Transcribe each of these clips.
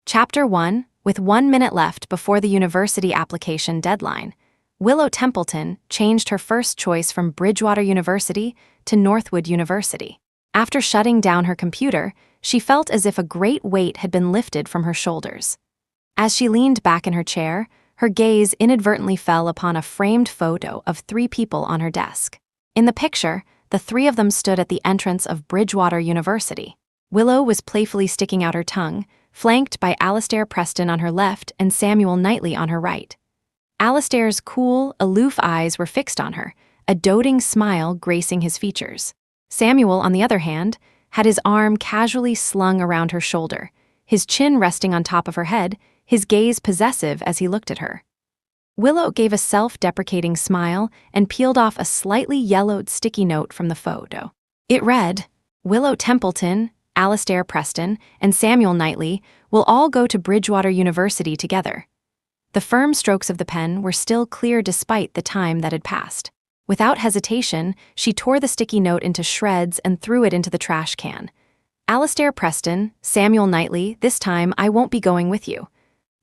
Chapter 1, with 1 minute left before the university application deadline, Willow Templeton changed her first choice from Bridgewater University to Northwood University. After shutting down her computer, she felt as if a great weight had been lifted from her shoulders. As she leaned back in her chair, her gaze inadvertently fell upon a framed photo of 3 people on her desk. In the picture, the 3 of them stood at the entrance of Bridgewater University. Willow was playfully sticking out her tongue, flanked by Alastair Preston on her left and Samuel Knightley on her right. Alastair's cool, aloof eyes were fixed on her, a doting smile gracing his features. Samuel, on the other hand, had his arm casually slung around her shoulder, his chin resting on top of her head, his gaze possessive as he looked at her. Willow gave a self-deprecating smile and peeled off a slightly yellowed sticky note from the photo. It read, "Willow Templeton, Alastair Preston, and Samuel Knightley will all go to Bridgewater University together." The firm strokes of the pen were still clear despite the time that had passed. Without hesitation, she tore the sticky note into shreds and threw it into the trash can. "Alastair Preston, Samuel Knightley, this time I won't be going with you.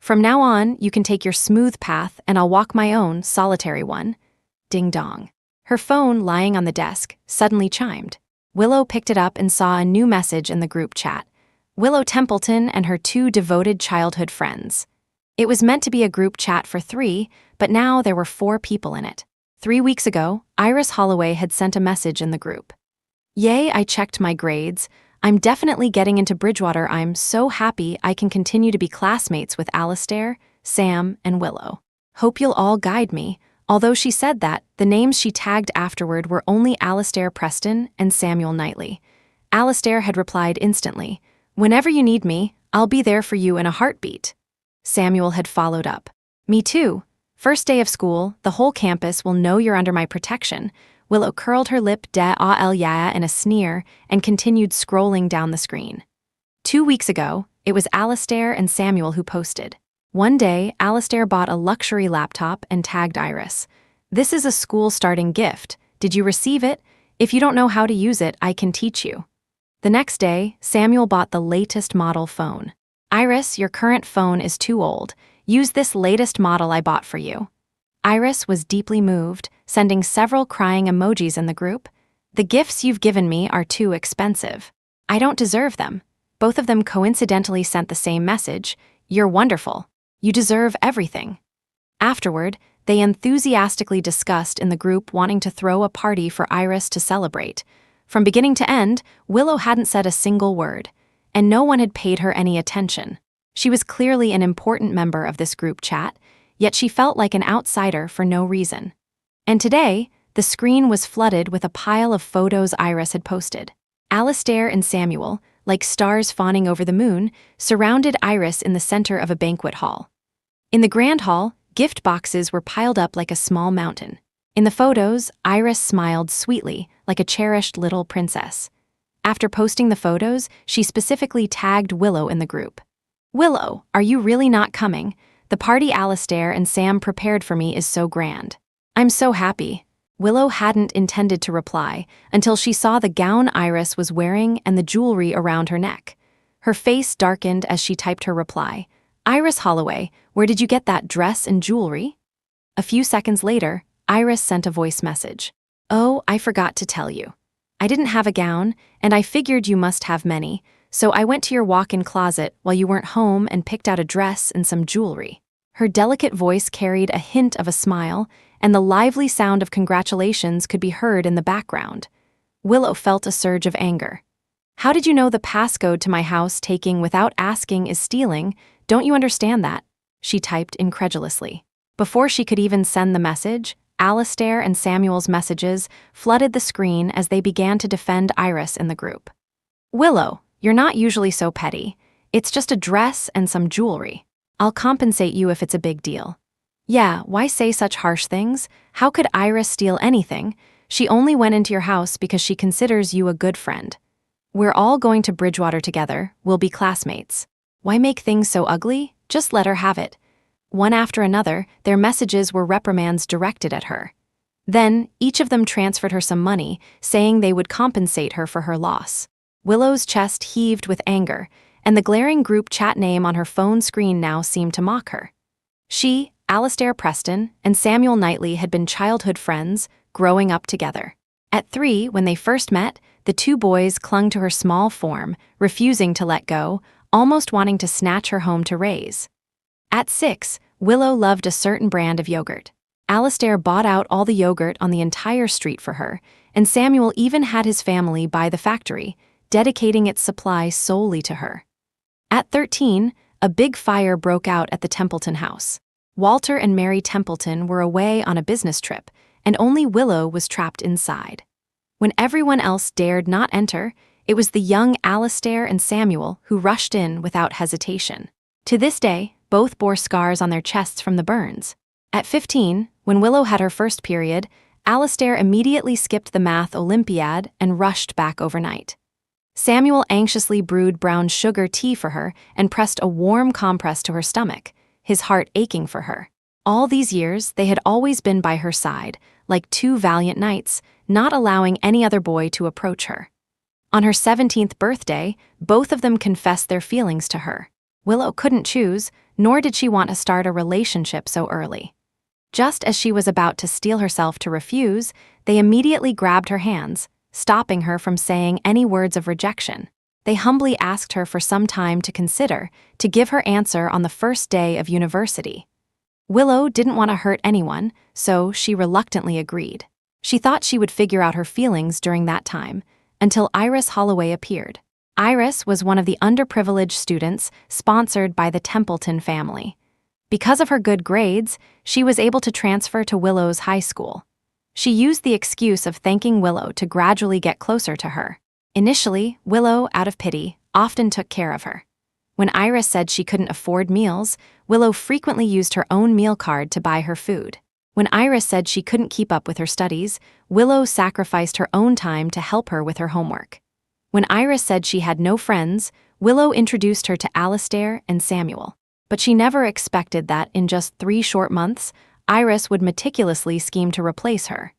From now on, you can take your smooth path and I'll walk my own solitary one." Ding dong. Her phone, lying on the desk, suddenly chimed. Willow picked it up and saw a new message in the group chat. Willow Templeton and her 2 devoted childhood friends. It was meant to be a group chat for 3, but now there were 4 people in it. 3 weeks ago, Iris Holloway had sent a message in the group. "Yay, I checked my grades. I'm definitely getting into Bridgewater. I'm so happy I can continue to be classmates with Alastair, Sam, and Willow. Hope you'll all guide me." Although she said that, the names she tagged afterward were only Alastair Preston and Samuel Knightley. Alastair had replied instantly, "Whenever you need me, I'll be there for you in a heartbeat." Samuel had followed up, "Me too. First day of school, the whole campus will know you're under my protection." Willow curled her lip in a sneer and continued scrolling down the screen. 2 weeks ago, it was Alastair and Samuel who posted. One day, Alastair bought a luxury laptop and tagged Iris. "This is a school-starting gift. Did you receive it? If you don't know how to use it, I can teach you." The next day, Samuel bought the latest model phone. "Iris, your current phone is too old. Use this latest model I bought for you." Iris was deeply moved, sending several crying emojis in the group. "The gifts you've given me are too expensive. I don't deserve them." Both of them coincidentally sent the same message, "You're wonderful. You deserve everything." Afterward, they enthusiastically discussed in the group wanting to throw a party for Iris to celebrate. From beginning to end, Willow hadn't said a single word, and no one had paid her any attention. She was clearly an important member of this group chat, yet she felt like an outsider for no reason. And today, the screen was flooded with a pile of photos Iris had posted. Alastair and Samuel, like stars fawning over the moon, surrounded Iris in the center of a banquet hall. In the grand hall, gift boxes were piled up like a small mountain. In the photos, Iris smiled sweetly, like a cherished little princess. After posting the photos, she specifically tagged Willow in the group. "Willow, are you really not coming? The party Alastair and Sam prepared for me is so grand. I'm so happy." Willow hadn't intended to reply until she saw the gown Iris was wearing and the jewelry around her neck. Her face darkened as she typed her reply. "Iris Holloway, where did you get that dress and jewelry?" A few seconds later, Iris sent a voice message. "Oh, I forgot to tell you. I didn't have a gown, and I figured you must have many, so I went to your walk-in closet while you weren't home and picked out a dress and some jewelry." Her delicate voice carried a hint of a smile, and the lively sound of congratulations could be heard in the background. Willow felt a surge of anger. "How did you know the passcode to my house taking without asking is stealing? Don't you understand that?" she typed incredulously. Before she could even send the message, Alastair and Samuel's messages flooded the screen as they began to defend Iris in the group. "Willow, you're not usually so petty. It's just a dress and some jewelry. I'll compensate you if it's a big deal." "Yeah, why say such harsh things? How could Iris steal anything? She only went into your house because she considers you a good friend. We're all going to Bridgewater together. We'll be classmates. Why make things so ugly? Just let her have it." One after another, their messages were reprimands directed at her. Then, each of them transferred her some money, saying they would compensate her for her loss. Willow's chest heaved with anger, and the glaring group chat name on her phone screen now seemed to mock her. She, Alastair Preston, and Samuel Knightley had been childhood friends, growing up together. At 3, when they first met, the two boys clung to her small form, refusing to let go, almost wanting to snatch her home to raise. At 6, Willow loved a certain brand of yogurt. Alastair bought out all the yogurt on the entire street for her, and Samuel even had his family buy the factory, dedicating its supply solely to her. At 13, a big fire broke out at the Templeton house. Walter and Mary Templeton were away on a business trip, and only Willow was trapped inside. When everyone else dared not enter, it was the young Alastair and Samuel who rushed in without hesitation. To this day, both bore scars on their chests from the burns. At 15, when Willow had her first period, Alastair immediately skipped the math Olympiad and rushed back overnight. Samuel anxiously brewed brown sugar tea for her and pressed a warm compress to her stomach, his heart aching for her. All these years, they had always been by her side, like two valiant knights, not allowing any other boy to approach her. On her 17th birthday, both of them confessed their feelings to her. Willow couldn't choose, nor did she want to start a relationship so early. Just as she was about to steel herself to refuse, they immediately grabbed her hands, stopping her from saying any words of rejection. They humbly asked her for some time to consider, to give her answer on the first day of university. Willow didn't want to hurt anyone, so she reluctantly agreed. She thought she would figure out her feelings during that time, until Iris Holloway appeared. Iris was one of the underprivileged students sponsored by the Templeton family. Because of her good grades, she was able to transfer to Willow's high school. She used the excuse of thanking Willow to gradually get closer to her. Initially, Willow, out of pity, often took care of her. When Iris said she couldn't afford meals, Willow frequently used her own meal card to buy her food. When Iris said she couldn't keep up with her studies, Willow sacrificed her own time to help her with her homework. When Iris said she had no friends, Willow introduced her to Alastair and Samuel. But she never expected that in just 3 short months, Iris would meticulously scheme to replace her.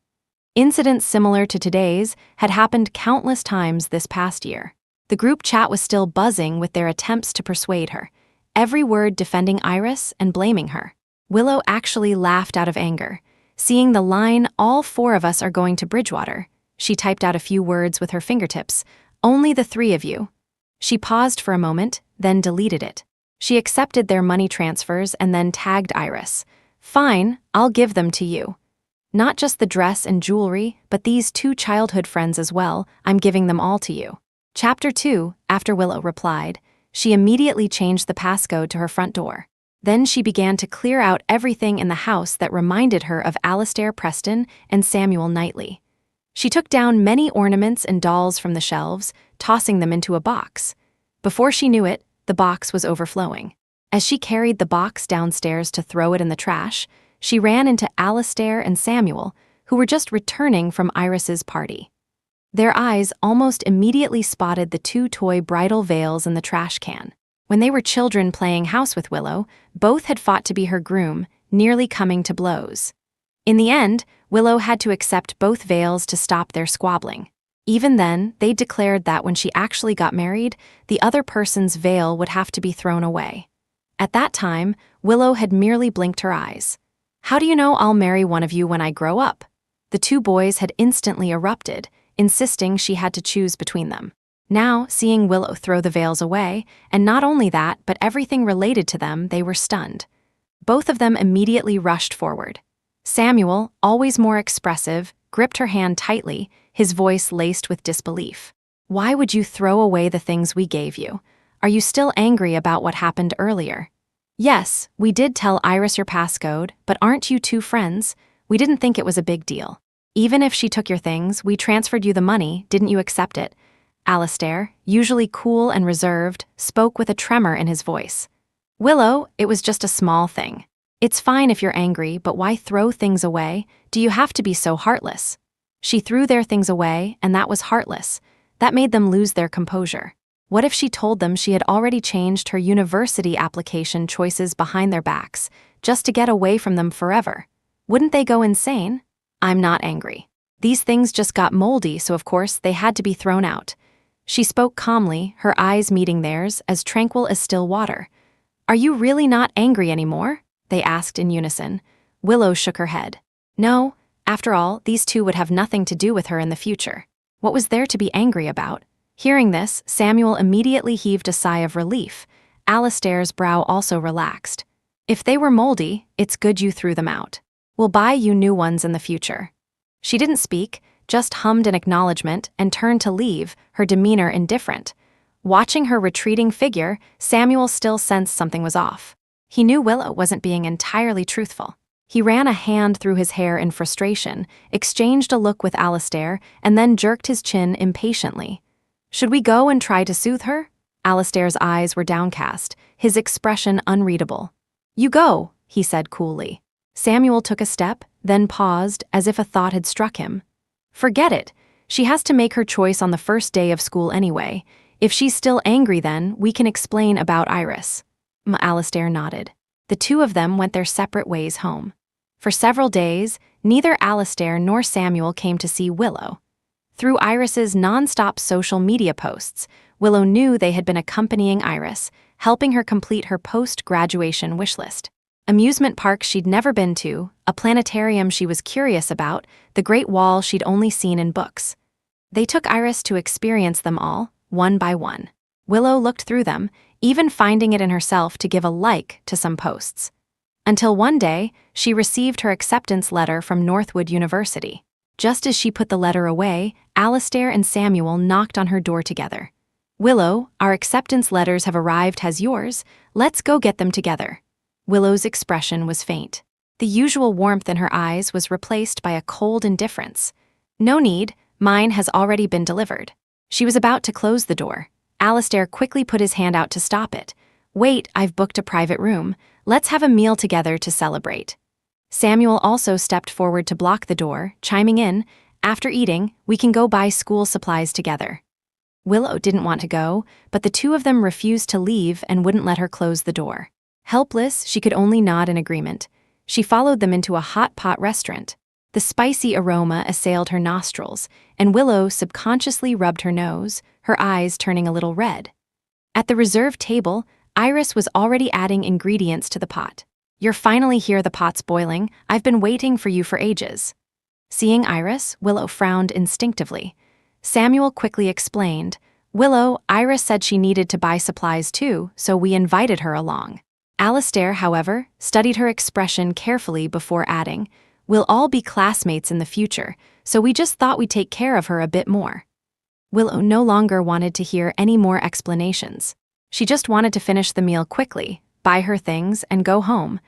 Incidents similar to today's had happened countless times this past year. The group chat was still buzzing with their attempts to persuade her, every word defending Iris and blaming her. Willow actually laughed out of anger. Seeing the line, "All 4 of us are going to Bridgewater," she typed out a few words with her fingertips, "Only the 3 of you." She paused for a moment, then deleted it. She accepted their money transfers and then tagged Iris. "Fine, I'll give them to you. Not just the dress and jewelry, but these 2 childhood friends as well, I'm giving them all to you." Chapter 2, after Willow replied, she immediately changed the passcode to her front door. Then she began to clear out everything in the house that reminded her of Alastair Preston and Samuel Knightley. She took down many ornaments and dolls from the shelves, tossing them into a box. Before she knew it, the box was overflowing. As she carried the box downstairs to throw it in the trash, she ran into Alastair and Samuel, who were just returning from Iris's party. Their eyes almost immediately spotted the 2 toy bridal veils in the trash can. When they were children playing house with Willow, both had fought to be her groom, nearly coming to blows. In the end, Willow had to accept both veils to stop their squabbling. Even then, they declared that when she actually got married, the other person's veil would have to be thrown away. At that time, Willow had merely blinked her eyes. "How do you know I'll marry one of you when I grow up?" The 2 boys had instantly erupted, insisting she had to choose between them. Now, seeing Willow throw the veils away, and not only that, but everything related to them, they were stunned. Both of them immediately rushed forward. Samuel, always more expressive, gripped her hand tightly, his voice laced with disbelief. "Why would you throw away the things we gave you? Are you still angry about what happened earlier?" "Yes, we did tell Iris your passcode, but aren't you 2 friends? We didn't think it was a big deal. Even if she took your things, we transferred you the money, didn't you accept it?" Alastair, usually cool and reserved, spoke with a tremor in his voice. "Willow, it was just a small thing. It's fine if you're angry, but why throw things away? Do you have to be so heartless?" She threw their things away, and that was heartless. That made them lose their composure. What if she told them she had already changed her university application choices behind their backs, just to get away from them forever? Wouldn't they go insane? "I'm not angry. These things just got moldy, so of course they had to be thrown out. She spoke calmly, her eyes meeting theirs, as tranquil as still water. "Are you really not angry anymore?" they asked in unison. Willow shook her head. No, after all, these two would have nothing to do with her in the future. What was there to be angry about? Hearing this, Samuel immediately heaved a sigh of relief. Alastair's brow also relaxed. "If they were moldy, it's good you threw them out. We'll buy you new ones in the future." She didn't speak, just hummed an acknowledgement and turned to leave, her demeanor indifferent. Watching her retreating figure, Samuel still sensed something was off. He knew Willow wasn't being entirely truthful. He ran a hand through his hair in frustration, exchanged a look with Alastair, and then jerked his chin impatiently. "Should we go and try to soothe her?" Alastair's eyes were downcast, his expression unreadable. "You go," he said coolly. Samuel took a step, then paused, as if a thought had struck him. "Forget it. She has to make her choice on the first day of school anyway. If she's still angry then, we can explain about Iris." Alastair nodded. The two of them went their separate ways home. For several days, neither Alastair nor Samuel came to see Willow. Through Iris's non-stop social media posts, Willow knew they had been accompanying Iris, helping her complete her post-graduation wishlist. Amusement parks she'd never been to, a planetarium she was curious about, the Great Wall she'd only seen in books. They took Iris to experience them all, one by one. Willow looked through them, even finding it in herself to give a like to some posts. Until one day, she received her acceptance letter from Northwood University. Just as she put the letter away, Alastair and Samuel knocked on her door together. "Willow, our acceptance letters have arrived. Has yours? Let's go get them together." Willow's expression was faint. The usual warmth in her eyes was replaced by a cold indifference. "No need, mine has already been delivered." She was about to close the door. Alastair quickly put his hand out to stop it. "Wait, I've booked a private room. Let's have a meal together to celebrate." Samuel also stepped forward to block the door, chiming in, "After eating, we can go buy school supplies together." Willow didn't want to go, but the two of them refused to leave and wouldn't let her close the door. Helpless, she could only nod in agreement. She followed them into a hot pot restaurant. The spicy aroma assailed her nostrils, and Willow subconsciously rubbed her nose, her eyes turning a little red. At the reserved table, Iris was already adding ingredients to the pot. "You're finally here, the pot's boiling. I've been waiting for you for ages." Seeing Iris, Willow frowned instinctively. Samuel quickly explained, "Willow, Iris said she needed to buy supplies too, so we invited her along." Alastair, however, studied her expression carefully before adding, "We'll all be classmates in the future, so we just thought we'd take care of her a bit more." Willow no longer wanted to hear any more explanations. She just wanted to finish the meal quickly, buy her things, and go home.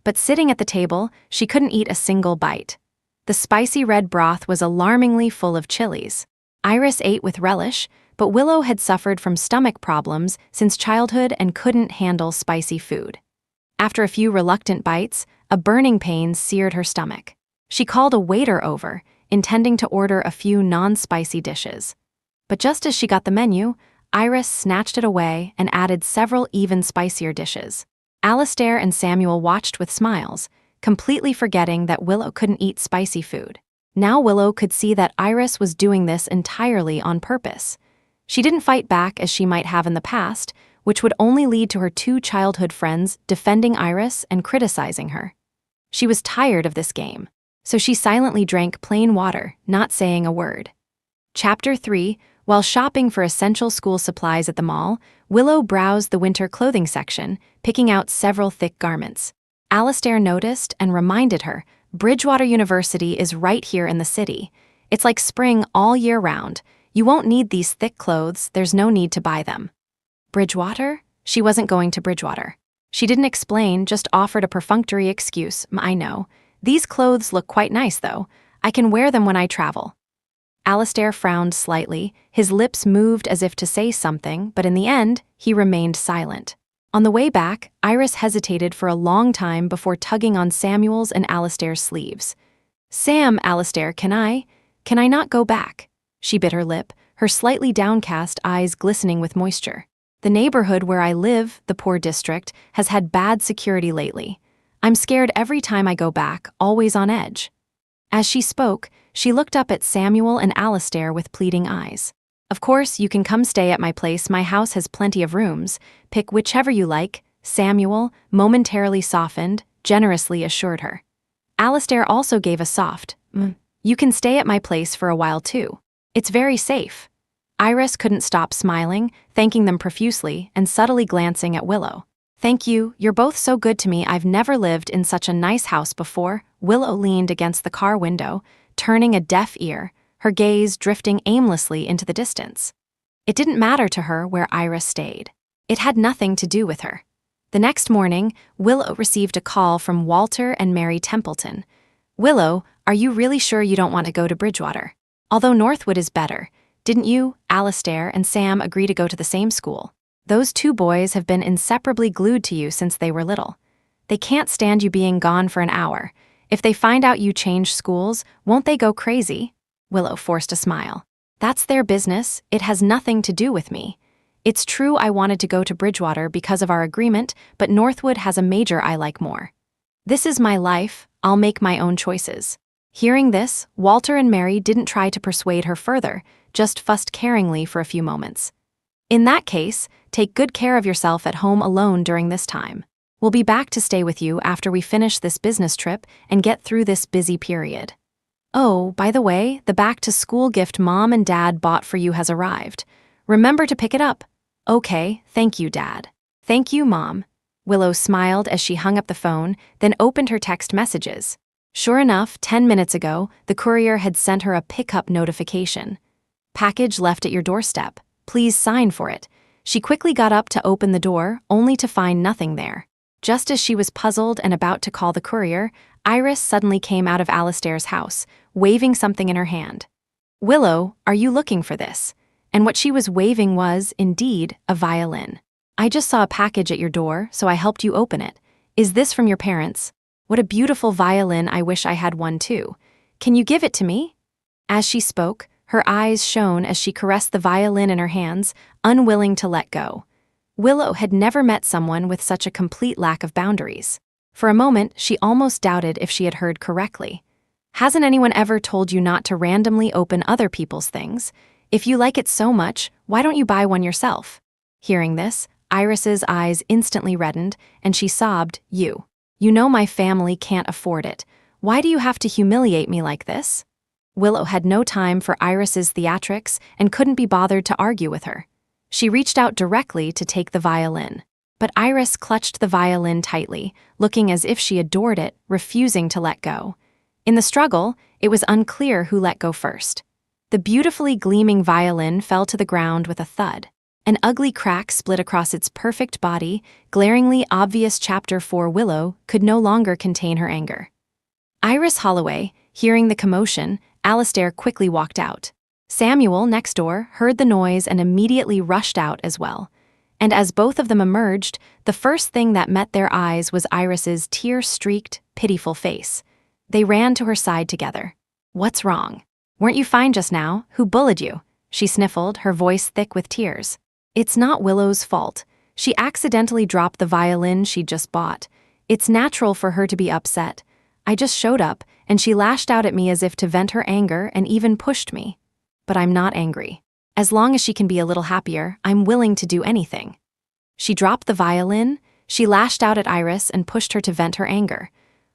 But sitting at the table, she couldn't eat a single bite. The spicy red broth was alarmingly full of chilies. Iris ate with relish, but Willow had suffered from stomach problems since childhood and couldn't handle spicy food. After a few reluctant bites, a burning pain seared her stomach. She called a waiter over, intending to order a few non-spicy dishes. But just as she got the menu, Iris snatched it away and added several even spicier dishes. Alastair and Samuel watched with smiles, completely forgetting that Willow couldn't eat spicy food. Now Willow could see that Iris was doing this entirely on purpose. She didn't fight back as she might have in the past, which would only lead to her two childhood friends defending Iris and criticizing her. She was tired of this game, so she silently drank plain water, not saying a word. Chapter 3. While shopping for essential school supplies at the mall, Willow browsed the winter clothing section, picking out several thick garments. Alastair noticed and reminded her, "Bridgewater University is right here in the city. It's like spring all year round. You won't need these thick clothes, there's no need to buy them." Bridgewater? She wasn't going to Bridgewater. She didn't explain, just offered a perfunctory excuse. "I know. These clothes look quite nice, though. I can wear them when I travel." Alastair frowned slightly, his lips moved as if to say something, but in the end, he remained silent. On the way back, Iris hesitated for a long time before tugging on Samuel's and Alastair's sleeves. "Sam, Alastair, can I not go back?" She bit her lip, her slightly downcast eyes glistening with moisture. "The neighborhood where I live, the poor district, has had bad security lately. I'm scared every time I go back, always on edge." As she spoke, she looked up at Samuel and Alastair with pleading eyes. Of course, you can come stay at my place. My house has plenty of rooms. Pick whichever you like, Samuel, momentarily softened, generously assured her. Alastair also gave a soft, You can stay at my place for a while too. It's very safe. Iris couldn't stop smiling, thanking them profusely, and subtly glancing at Willow. Thank you, you're both so good to me. I've never lived in such a nice house before. Willow leaned against the car window, turning a deaf ear, her gaze drifting aimlessly into the distance. It didn't matter to her where Iris stayed. It had nothing to do with her. The next morning, Willow received a call from Walter and Mary Templeton. Willow, are you really sure you don't want to go to Bridgewater? Although Northwood is better, didn't you, Alastair, and Sam agree to go to the same school? Those two boys have been inseparably glued to you since they were little. They can't stand you being gone for an hour. If they find out you changed schools, won't they go crazy? Willow forced a smile. That's their business. It has nothing to do with me. It's true I wanted to go to Bridgewater because of our agreement, but Northwood has a major I like more. This is my life. I'll make my own choices. Hearing this, Walter and Mary didn't try to persuade her further, just fussed caringly for a few moments. In that case, take good care of yourself at home alone during this time. We'll be back to stay with you after we finish this business trip and get through this busy period. Oh, by the way, the back-to-school gift Mom and Dad bought for you has arrived. Remember to pick it up. Okay, thank you, Dad. Thank you, Mom. Willow smiled as she hung up the phone, then opened her text messages. Sure enough, 10 minutes ago, the courier had sent her a pickup notification. Package left at your doorstep. Please sign for it. She quickly got up to open the door, only to find nothing there. Just as she was puzzled and about to call the courier, Iris suddenly came out of Alastair's house, waving something in her hand. Willow, are you looking for this? And what she was waving was, indeed, a violin. I just saw a package at your door, so I helped you open it. Is this from your parents? What a beautiful violin. I wish I had one too. Can you give it to me? As she spoke, her eyes shone as she caressed the violin in her hands, unwilling to let go. Willow had never met someone with such a complete lack of boundaries. For a moment, she almost doubted if she had heard correctly. Hasn't anyone ever told you not to randomly open other people's things? If you like it so much, why don't you buy one yourself? Hearing this, Iris's eyes instantly reddened, and she sobbed, You know my family can't afford it. Why do you have to humiliate me like this? Willow had no time for Iris's theatrics and couldn't be bothered to argue with her. She reached out directly to take the violin. But Iris clutched the violin tightly, looking as if she adored it, refusing to let go. In the struggle, it was unclear who let go first. The beautifully gleaming violin fell to the ground with a thud. An ugly crack split across its perfect body, glaringly obvious. Chapter 4. Willow could no longer contain her anger. Iris Holloway, hearing the commotion, Alastair quickly walked out. Samuel, next door, heard the noise and immediately rushed out as well. And as both of them emerged, the first thing that met their eyes was Iris's tear-streaked, pitiful face. They ran to her side together. What's wrong? Weren't you fine just now? Who bullied you? She sniffled, her voice thick with tears. It's not Willow's fault. She accidentally dropped the violin she'd just bought. It's natural for her to be upset. I just showed up, and she lashed out at me as if to vent her anger and even pushed me. But I'm not angry. As long as she can be a little happier, I'm willing to do anything. She dropped the violin, she lashed out at Iris and pushed her to vent her anger.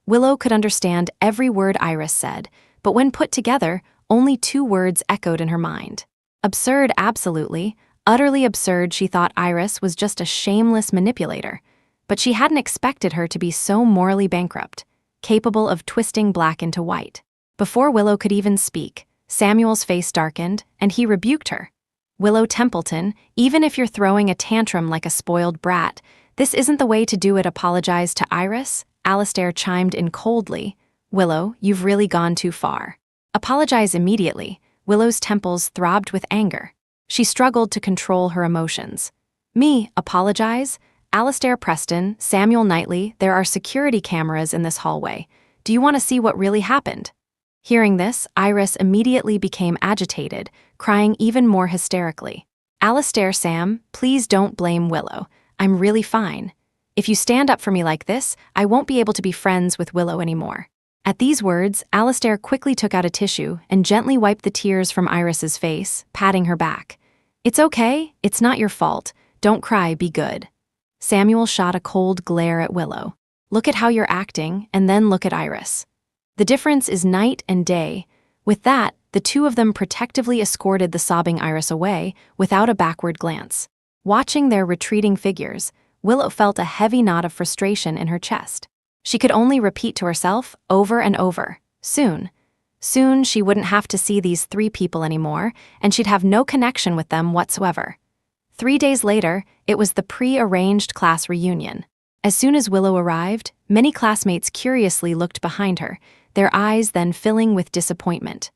Willow could understand every word Iris said, but when put together, only two words echoed in her mind. Absurd, absolutely. Utterly absurd. She thought Iris was just a shameless manipulator. But she hadn't expected her to be so morally bankrupt, capable of twisting black into white. Before Willow could even speak, Samuel's face darkened, and he rebuked her. Willow Templeton, even if you're throwing a tantrum like a spoiled brat, this isn't the way to do it. Apologize to Iris, Alastair chimed in coldly. Willow, you've really gone too far. Apologize immediately. Willow's temples throbbed with anger. She struggled to control her emotions. Me, apologize? Alastair Preston, Samuel Knightley, there are security cameras in this hallway. Do you want to see what really happened? Hearing this, Iris immediately became agitated, crying even more hysterically. Alastair, Sam, please don't blame Willow. I'm really fine. If you stand up for me like this, I won't be able to be friends with Willow anymore. At these words, Alastair quickly took out a tissue and gently wiped the tears from Iris's face, patting her back. "It's okay, it's not your fault. Don't cry, be good." Samuel shot a cold glare at Willow. "Look at how you're acting, and then look at Iris. The difference is night and day." With that, the two of them protectively escorted the sobbing Iris away without a backward glance. Watching their retreating figures, Willow felt a heavy knot of frustration in her chest. She could only repeat to herself over and over, soon she wouldn't have to see these three people anymore, and she'd have no connection with them whatsoever. 3 days later, it was the pre-arranged class reunion. As soon as Willow arrived, many classmates curiously looked behind her, their eyes then filling with disappointment.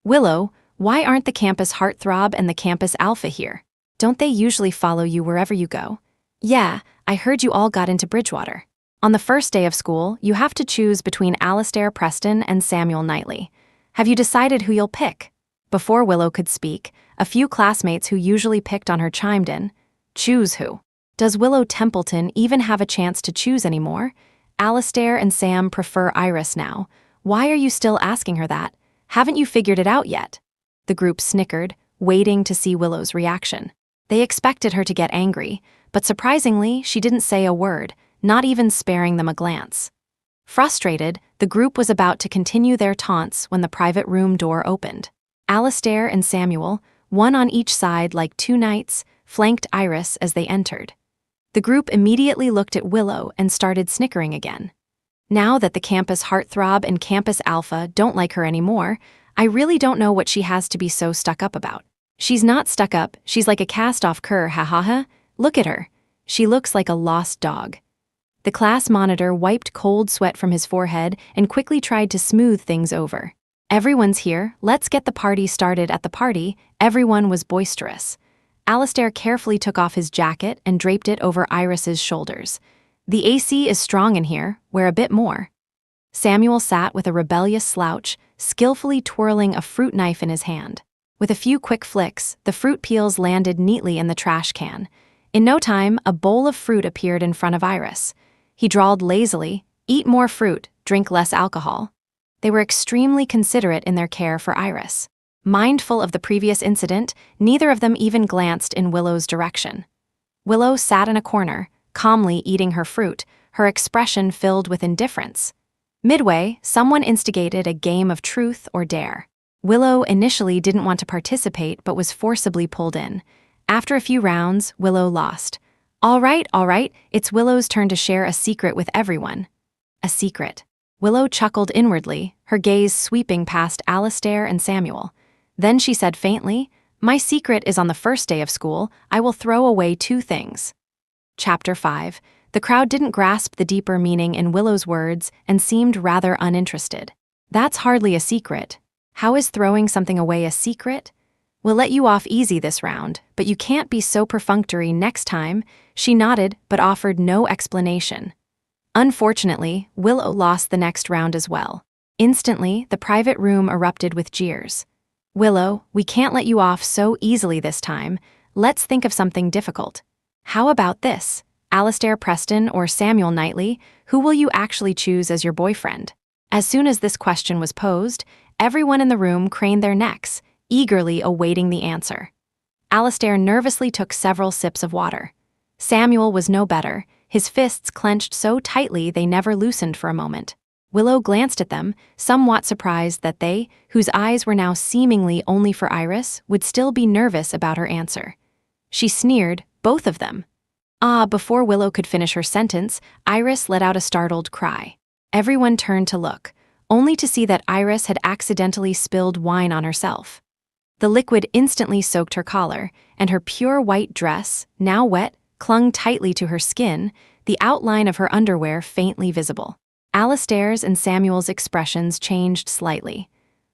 "Willow, why aren't the campus heartthrob and the campus alpha here? Don't they usually follow you wherever you go?" "Yeah, I heard you all got into Bridgewater. On the first day of school, you have to choose between Alastair Preston and Samuel Knightley. Have you decided who you'll pick?" Before Willow could speak, a few classmates who usually picked on her chimed in. "Choose who? Does Willow Templeton even have a chance to choose anymore? Alastair and Sam prefer Iris now. Why are you still asking her that? Haven't you figured it out yet?" The group snickered, waiting to see Willow's reaction. They expected her to get angry, but surprisingly, she didn't say a word, not even sparing them a glance. Frustrated, the group was about to continue their taunts when the private room door opened. Alastair and Samuel, one on each side like two knights, flanked Iris as they entered. The group immediately looked at Willow and started snickering again. "Now that the campus heartthrob and campus alpha don't like her anymore, I really don't know what she has to be so stuck up about. She's not stuck up, she's like a cast-off cur, ha ha ha. Look at her. She looks like a lost dog." The class monitor wiped cold sweat from his forehead and quickly tried to smooth things over. "Everyone's here, let's get the party started." At the party, everyone was boisterous. Alastair carefully took off his jacket and draped it over Iris's shoulders. "The AC is strong in here, wear a bit more." Samuel sat with a rebellious slouch, skillfully twirling a fruit knife in his hand. With a few quick flicks, the fruit peels landed neatly in the trash can. In no time, a bowl of fruit appeared in front of Iris. He drawled lazily, "Eat more fruit, drink less alcohol." They were extremely considerate in their care for Iris. Mindful of the previous incident, neither of them even glanced in Willow's direction. Willow sat in a corner, calmly eating her fruit, her expression filled with indifference. Midway, someone instigated a game of truth or dare. Willow initially didn't want to participate but was forcibly pulled in. After a few rounds, Willow lost. All right, it's Willow's turn to share a secret with everyone." A secret. Willow chuckled inwardly, her gaze sweeping past Alastair and Samuel. Then she said faintly, "My secret is on the first day of school, I will throw away 2 things. Chapter 5. The crowd didn't grasp the deeper meaning in Willow's words and seemed rather uninterested. "That's hardly a secret. How is throwing something away a secret? We'll let you off easy this round, but you can't be so perfunctory next time." She nodded but offered no explanation. Unfortunately, Willow lost the next round as well. Instantly, the private room erupted with jeers. "Willow, we can't let you off so easily this time. Let's think of something difficult. How about this? Alastair Preston or Samuel Knightley, who will you actually choose as your boyfriend?" As soon as this question was posed, everyone in the room craned their necks, eagerly awaiting the answer. Alastair nervously took several sips of water. Samuel was no better, his fists clenched so tightly they never loosened for a moment. Willow glanced at them, somewhat surprised that they, whose eyes were now seemingly only for Iris, would still be nervous about her answer. She sneered, "Both of them." Before Willow could finish her sentence, Iris let out a startled cry. Everyone turned to look, only to see that Iris had accidentally spilled wine on herself. The liquid instantly soaked her collar, and her pure white dress, now wet, clung tightly to her skin, the outline of her underwear faintly visible. Alastair's and Samuel's expressions changed slightly.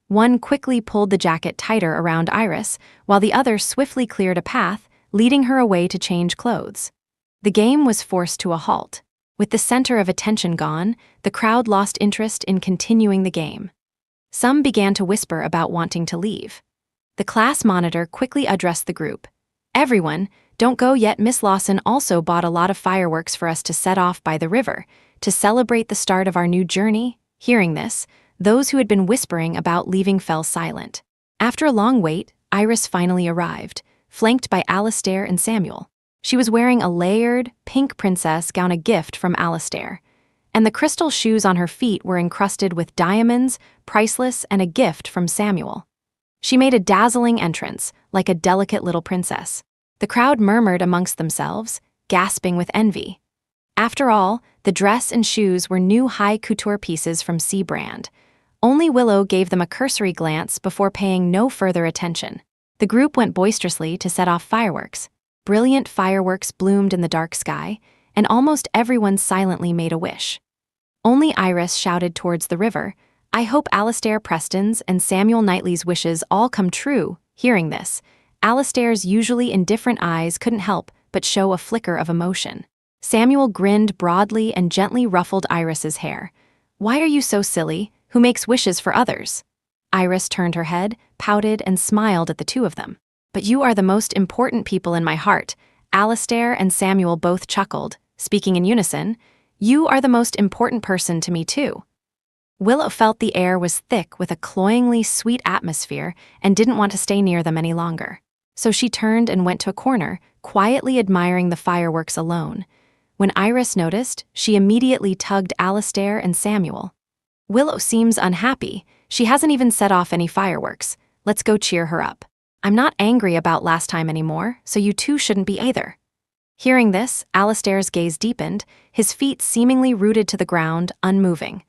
One quickly pulled the jacket tighter around Iris, while the other swiftly cleared a path, leading her away to change clothes. The game was forced to a halt. With the center of attention gone, the crowd lost interest in continuing the game. Some began to whisper about wanting to leave. The class monitor quickly addressed the group. "Everyone, don't go yet. Miss Lawson also bought a lot of fireworks for us to set off by the river, to celebrate the start of our new journey." Hearing this, those who had been whispering about leaving fell silent. After a long wait, Iris finally arrived, flanked by Alastair and Samuel. She was wearing a layered, pink princess gown, a gift from Alastair, and the crystal shoes on her feet were encrusted with diamonds, priceless, and a gift from Samuel. She made a dazzling entrance, like a delicate little princess. The crowd murmured amongst themselves, gasping with envy. After all, the dress and shoes were new high couture pieces from C brand. Only Willow gave them a cursory glance before paying no further attention. The group went boisterously to set off fireworks. Brilliant fireworks bloomed in the dark sky, and almost everyone silently made a wish. Only Iris shouted towards the river, "I hope Alastair Preston's and Samuel Knightley's wishes all come true." Hearing this, Alastair's usually indifferent eyes couldn't help but show a flicker of emotion. Samuel grinned broadly and gently ruffled Iris's hair. "Why are you so silly? Who makes wishes for others?" Iris turned her head, pouted, and smiled at the two of them. "But you are the most important people in my heart." Alastair and Samuel both chuckled, speaking in unison. "You are the most important person to me too." Willow felt the air was thick with a cloyingly sweet atmosphere and didn't want to stay near them any longer. So she turned and went to a corner, quietly admiring the fireworks alone. When Iris noticed, she immediately tugged Alastair and Samuel. "Willow seems unhappy. She hasn't even set off any fireworks. Let's go cheer her up. I'm not angry about last time anymore, so you two shouldn't be either." Hearing this, Alastair's gaze deepened, his feet seemingly rooted to the ground, unmoving.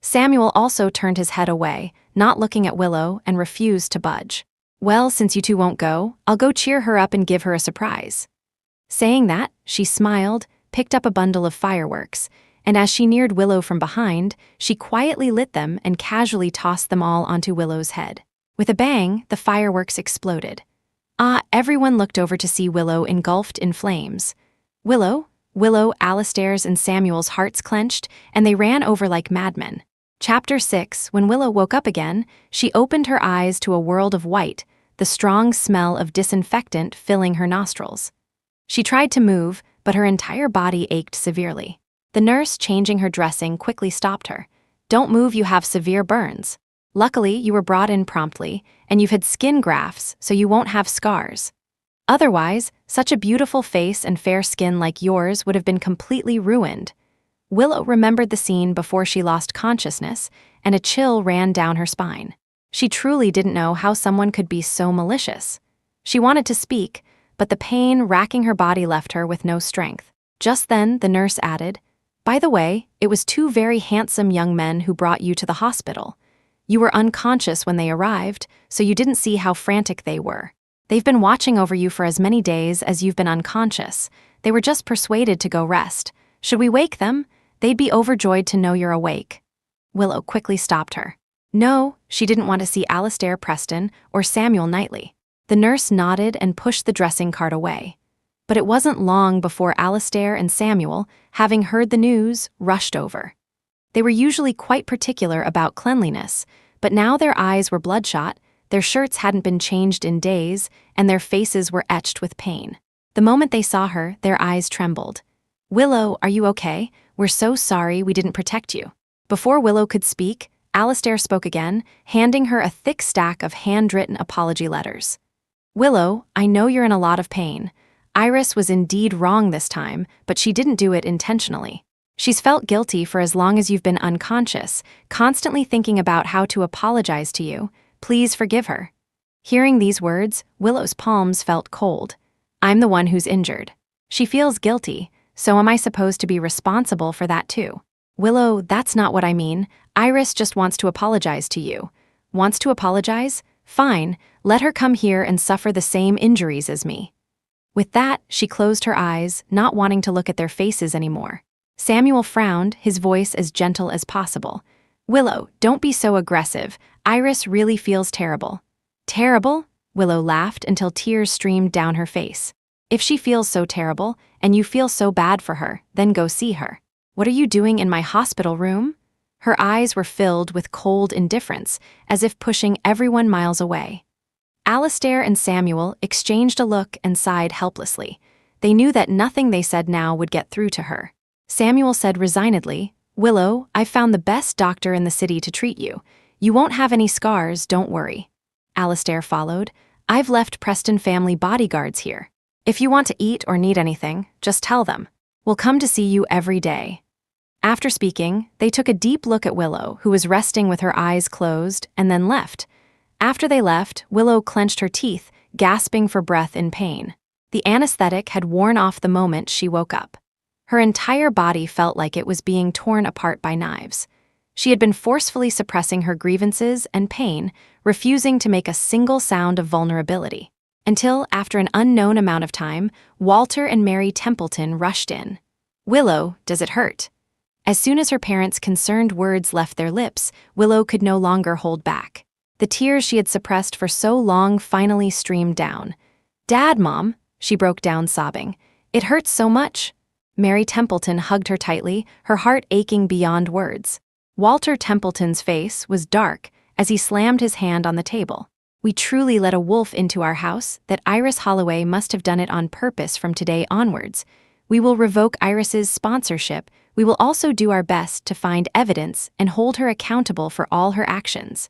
Samuel also turned his head away, not looking at Willow, and refused to budge. "Well, since you two won't go, I'll go cheer her up and give her a surprise." Saying that, she smiled, picked up a bundle of fireworks, and as she neared Willow from behind, she quietly lit them and casually tossed them all onto Willow's head. With a bang, the fireworks exploded. Everyone looked over to see Willow engulfed in flames. Willow, Alastair's and Samuel's hearts clenched, and they ran over like madmen. Chapter 6. When Willow woke up again, she opened her eyes to a world of white, the strong smell of disinfectant filling her nostrils. She tried to move, but her entire body ached severely. The nurse, changing her dressing, quickly stopped her. "Don't move, you have severe burns. Luckily, you were brought in promptly, and you've had skin grafts, so you won't have scars. Otherwise, such a beautiful face and fair skin like yours would have been completely ruined." Willow remembered the scene before she lost consciousness, and a chill ran down her spine. She truly didn't know how someone could be so malicious. She wanted to speak, but the pain racking her body left her with no strength. Just then, the nurse added, "By the way, it was two very handsome young men who brought you to the hospital. You were unconscious when they arrived, so you didn't see how frantic they were. They've been watching over you for as many days as you've been unconscious. They were just persuaded to go rest. Should we wake them? They'd be overjoyed to know you're awake." Willow quickly stopped her. No, she didn't want to see Alastair Preston or Samuel Knightley. The nurse nodded and pushed the dressing cart away. But it wasn't long before Alastair and Samuel, having heard the news, rushed over. They were usually quite particular about cleanliness, but now their eyes were bloodshot, their shirts hadn't been changed in days, and their faces were etched with pain. The moment they saw her, their eyes trembled. "Willow, are you okay? We're so sorry we didn't protect you." Before Willow could speak, Alastair spoke again, handing her a thick stack of handwritten apology letters. "Willow, I know you're in a lot of pain. Iris was indeed wrong this time, but she didn't do it intentionally. She's felt guilty for as long as you've been unconscious, constantly thinking about how to apologize to you. Please forgive her." Hearing these words, Willow's palms felt cold. "I'm the one who's injured. She feels guilty, so am I supposed to be responsible for that too?" "Willow, that's not what I mean. Iris just wants to apologize to you." "Wants to apologize? Fine, let her come here and suffer the same injuries as me." With that, she closed her eyes, not wanting to look at their faces anymore. Samuel frowned, his voice as gentle as possible. "Willow, don't be so aggressive. Iris really feels terrible." "Terrible?" Willow laughed until tears streamed down her face. "If she feels so terrible, and you feel so bad for her, then go see her." "What are you doing in my hospital room?" Her eyes were filled with cold indifference, as if pushing everyone miles away. Alastair and Samuel exchanged a look and sighed helplessly. They knew that nothing they said now would get through to her. Samuel said resignedly, "Willow, I've found the best doctor in the city to treat you. You won't have any scars, don't worry." Alastair followed, I've left Preston family bodyguards here. If you want to eat or need anything, just tell them. We'll come to see you every day." After speaking, they took a deep look at Willow, who was resting with her eyes closed, and then left. After they left, Willow clenched her teeth, gasping for breath in pain. The anesthetic had worn off the moment she woke up. Her entire body felt like it was being torn apart by knives. She had been forcefully suppressing her grievances and pain, refusing to make a single sound of vulnerability. Until, after an unknown amount of time, Walter and Mary Templeton rushed in. "Willow, does it hurt?" As soon as her parents' concerned words left their lips, Willow could no longer hold back. The tears she had suppressed for so long finally streamed down. "Dad, Mom," she broke down sobbing. "It hurts so much." Mary Templeton hugged her tightly, her heart aching beyond words. Walter Templeton's face was dark as he slammed his hand on the table. "We truly let a wolf into our house. That Iris Holloway must have done it on purpose from today onwards. We will revoke Iris's sponsorship. We will also do our best to find evidence and hold her accountable for all her actions."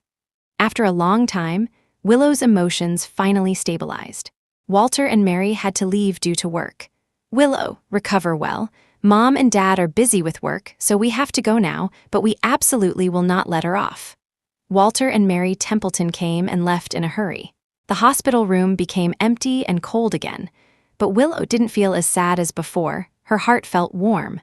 After a long time, Willow's emotions finally stabilized. Walter and Mary had to leave due to work. "Willow, recover well. Mom and Dad are busy with work, so we have to go now, but we absolutely will not let her off." Walter and Mary Templeton came and left in a hurry. The hospital room became empty and cold again, but Willow didn't feel as sad as before. Her heart felt warm.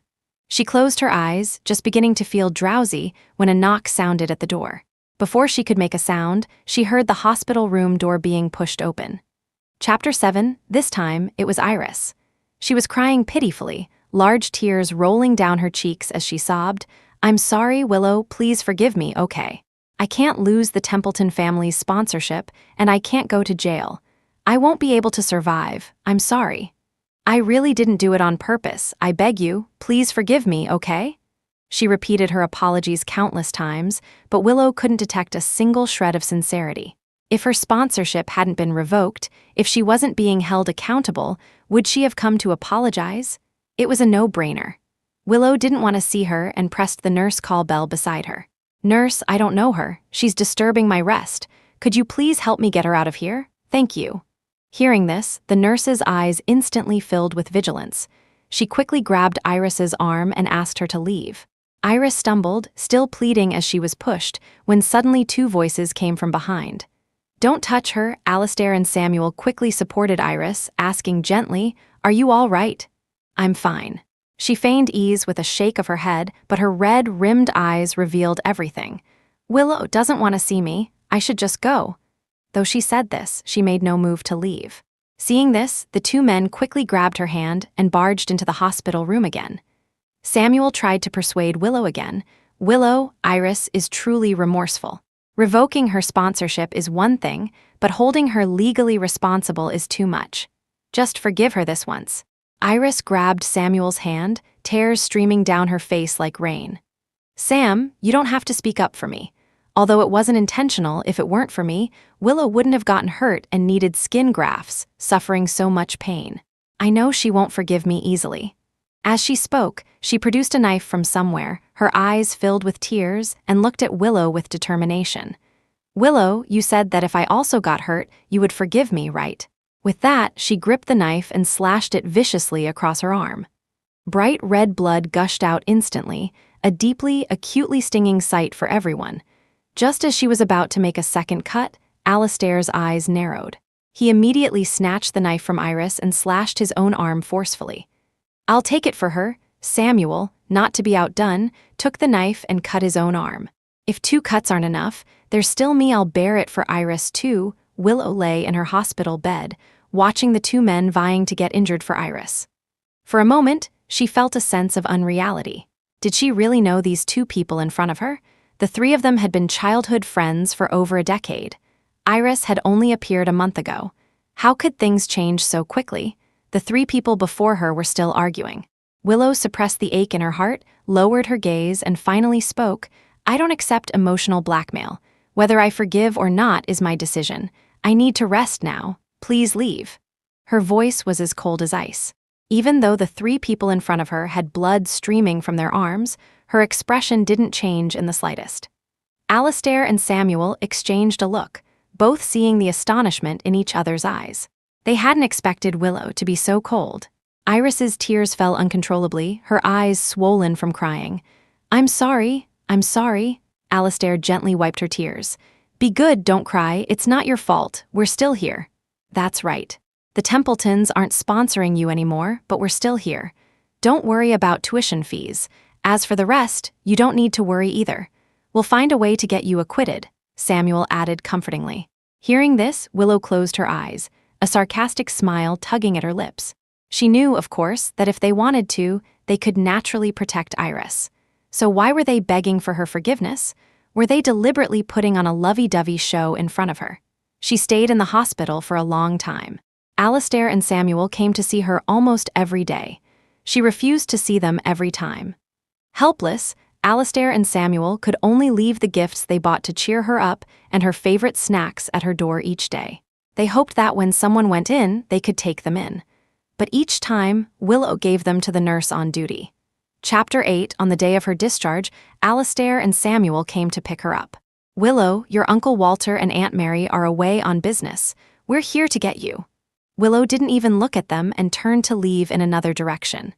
She closed her eyes, just beginning to feel drowsy, when a knock sounded at the door. Before she could make a sound, she heard the hospital room door being pushed open. Chapter 7, this time, it was Iris. She was crying pitifully, large tears rolling down her cheeks as she sobbed, "I'm sorry, Willow, please forgive me, okay? I can't lose the Templeton family's sponsorship, and I can't go to jail. I won't be able to survive, I'm sorry. I really didn't do it on purpose, I beg you, please forgive me, okay?" She repeated her apologies countless times, but Willow couldn't detect a single shred of sincerity. If her sponsorship hadn't been revoked, if she wasn't being held accountable, would she have come to apologize? It was a no-brainer. Willow didn't want to see her and pressed the nurse call bell beside her. "Nurse, I don't know her. She's disturbing my rest. Could you please help me get her out of here? Thank you." Hearing this, the nurse's eyes instantly filled with vigilance. She quickly grabbed Iris's arm and asked her to leave. Iris stumbled, still pleading as she was pushed, when suddenly two voices came from behind. "Don't touch her." Alistair and Samuel quickly supported Iris, asking gently, "Are you all right?" "I'm fine." She feigned ease with a shake of her head, but her red-rimmed eyes revealed everything. "Willow doesn't want to see me. I should just go." Though she said this, she made no move to leave. Seeing this, the two men quickly grabbed her hand and barged into the hospital room again. Samuel tried to persuade Willow again. "Willow, Iris is truly remorseful. Revoking her sponsorship is one thing, but holding her legally responsible is too much. Just forgive her this once." Iris grabbed Samuel's hand, tears streaming down her face like rain. "Sam, you don't have to speak up for me. Although it wasn't intentional, if it weren't for me, Willow wouldn't have gotten hurt and needed skin grafts, suffering so much pain. I know she won't forgive me easily." As she spoke, she produced a knife from somewhere, her eyes filled with tears, and looked at Willow with determination. "Willow, you said that if I also got hurt, you would forgive me, right?" With that, she gripped the knife and slashed it viciously across her arm. Bright red blood gushed out instantly, a deeply, acutely stinging sight for everyone. Just as she was about to make a second cut, Alistair's eyes narrowed. He immediately snatched the knife from Iris and slashed his own arm forcefully. "I'll take it for her." Samuel, not to be outdone, took the knife and cut his own arm. "If 2 cuts aren't enough, there's still me, I'll bear it for Iris too." Willow lay in her hospital bed, watching the two men vying to get injured for Iris. For a moment, she felt a sense of unreality. Did she really know these two people in front of her? The three of them had been childhood friends for over a decade. Iris had only appeared a month ago. How could things change so quickly? The 3 people before her were still arguing. Willow suppressed the ache in her heart, lowered her gaze, and finally spoke, "I don't accept emotional blackmail. Whether I forgive or not is my decision. I need to rest now. Please leave." Her voice was as cold as ice. Even though the 3 people in front of her had blood streaming from their arms, her expression didn't change in the slightest. Alistair and Samuel exchanged a look. both seeing the astonishment in each other's eyes. They hadn't expected Willow to be so cold. Iris's tears fell uncontrollably, her eyes swollen from crying. I'm sorry. Alastair gently wiped her tears. Be good, don't cry, it's not your fault, we're still here. That's right. The Templetons aren't sponsoring you anymore, but we're still here. Don't worry about tuition fees. As for the rest, you don't need to worry either. We'll find a way to get you acquitted, Samuel added comfortingly. Hearing this, Willow closed her eyes, a sarcastic smile tugging at her lips. She knew, of course, that if they wanted to, they could naturally protect Iris. So why were they begging for her forgiveness? Were they deliberately putting on a lovey-dovey show in front of her? She stayed in the hospital for a long time. Alastair and Samuel came to see her almost every day. She refused to see them every time. Helpless, Alastair and Samuel could only leave the gifts they bought to cheer her up and her favorite snacks at her door each day. They hoped that when someone went in, they could take them in. But each time, Willow gave them to the nurse on duty. Chapter 8, on the day of her discharge, Alastair and Samuel came to pick her up. Willow, your Uncle Walter and Aunt Mary are away on business. We're here to get you. Willow didn't even look at them and turned to leave in another direction.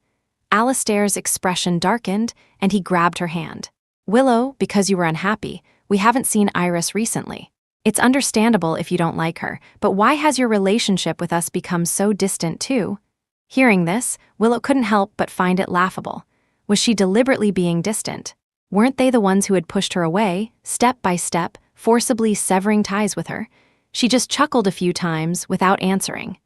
Alastair's expression darkened, and he grabbed her hand. Willow, because you were unhappy, we haven't seen Iris recently. It's understandable if you don't like her, but why has your relationship with us become so distant too? Hearing this, Willow couldn't help but find it laughable. Was she deliberately being distant? Weren't they the ones who had pushed her away, step by step, forcibly severing ties with her? She just chuckled a few times without answering.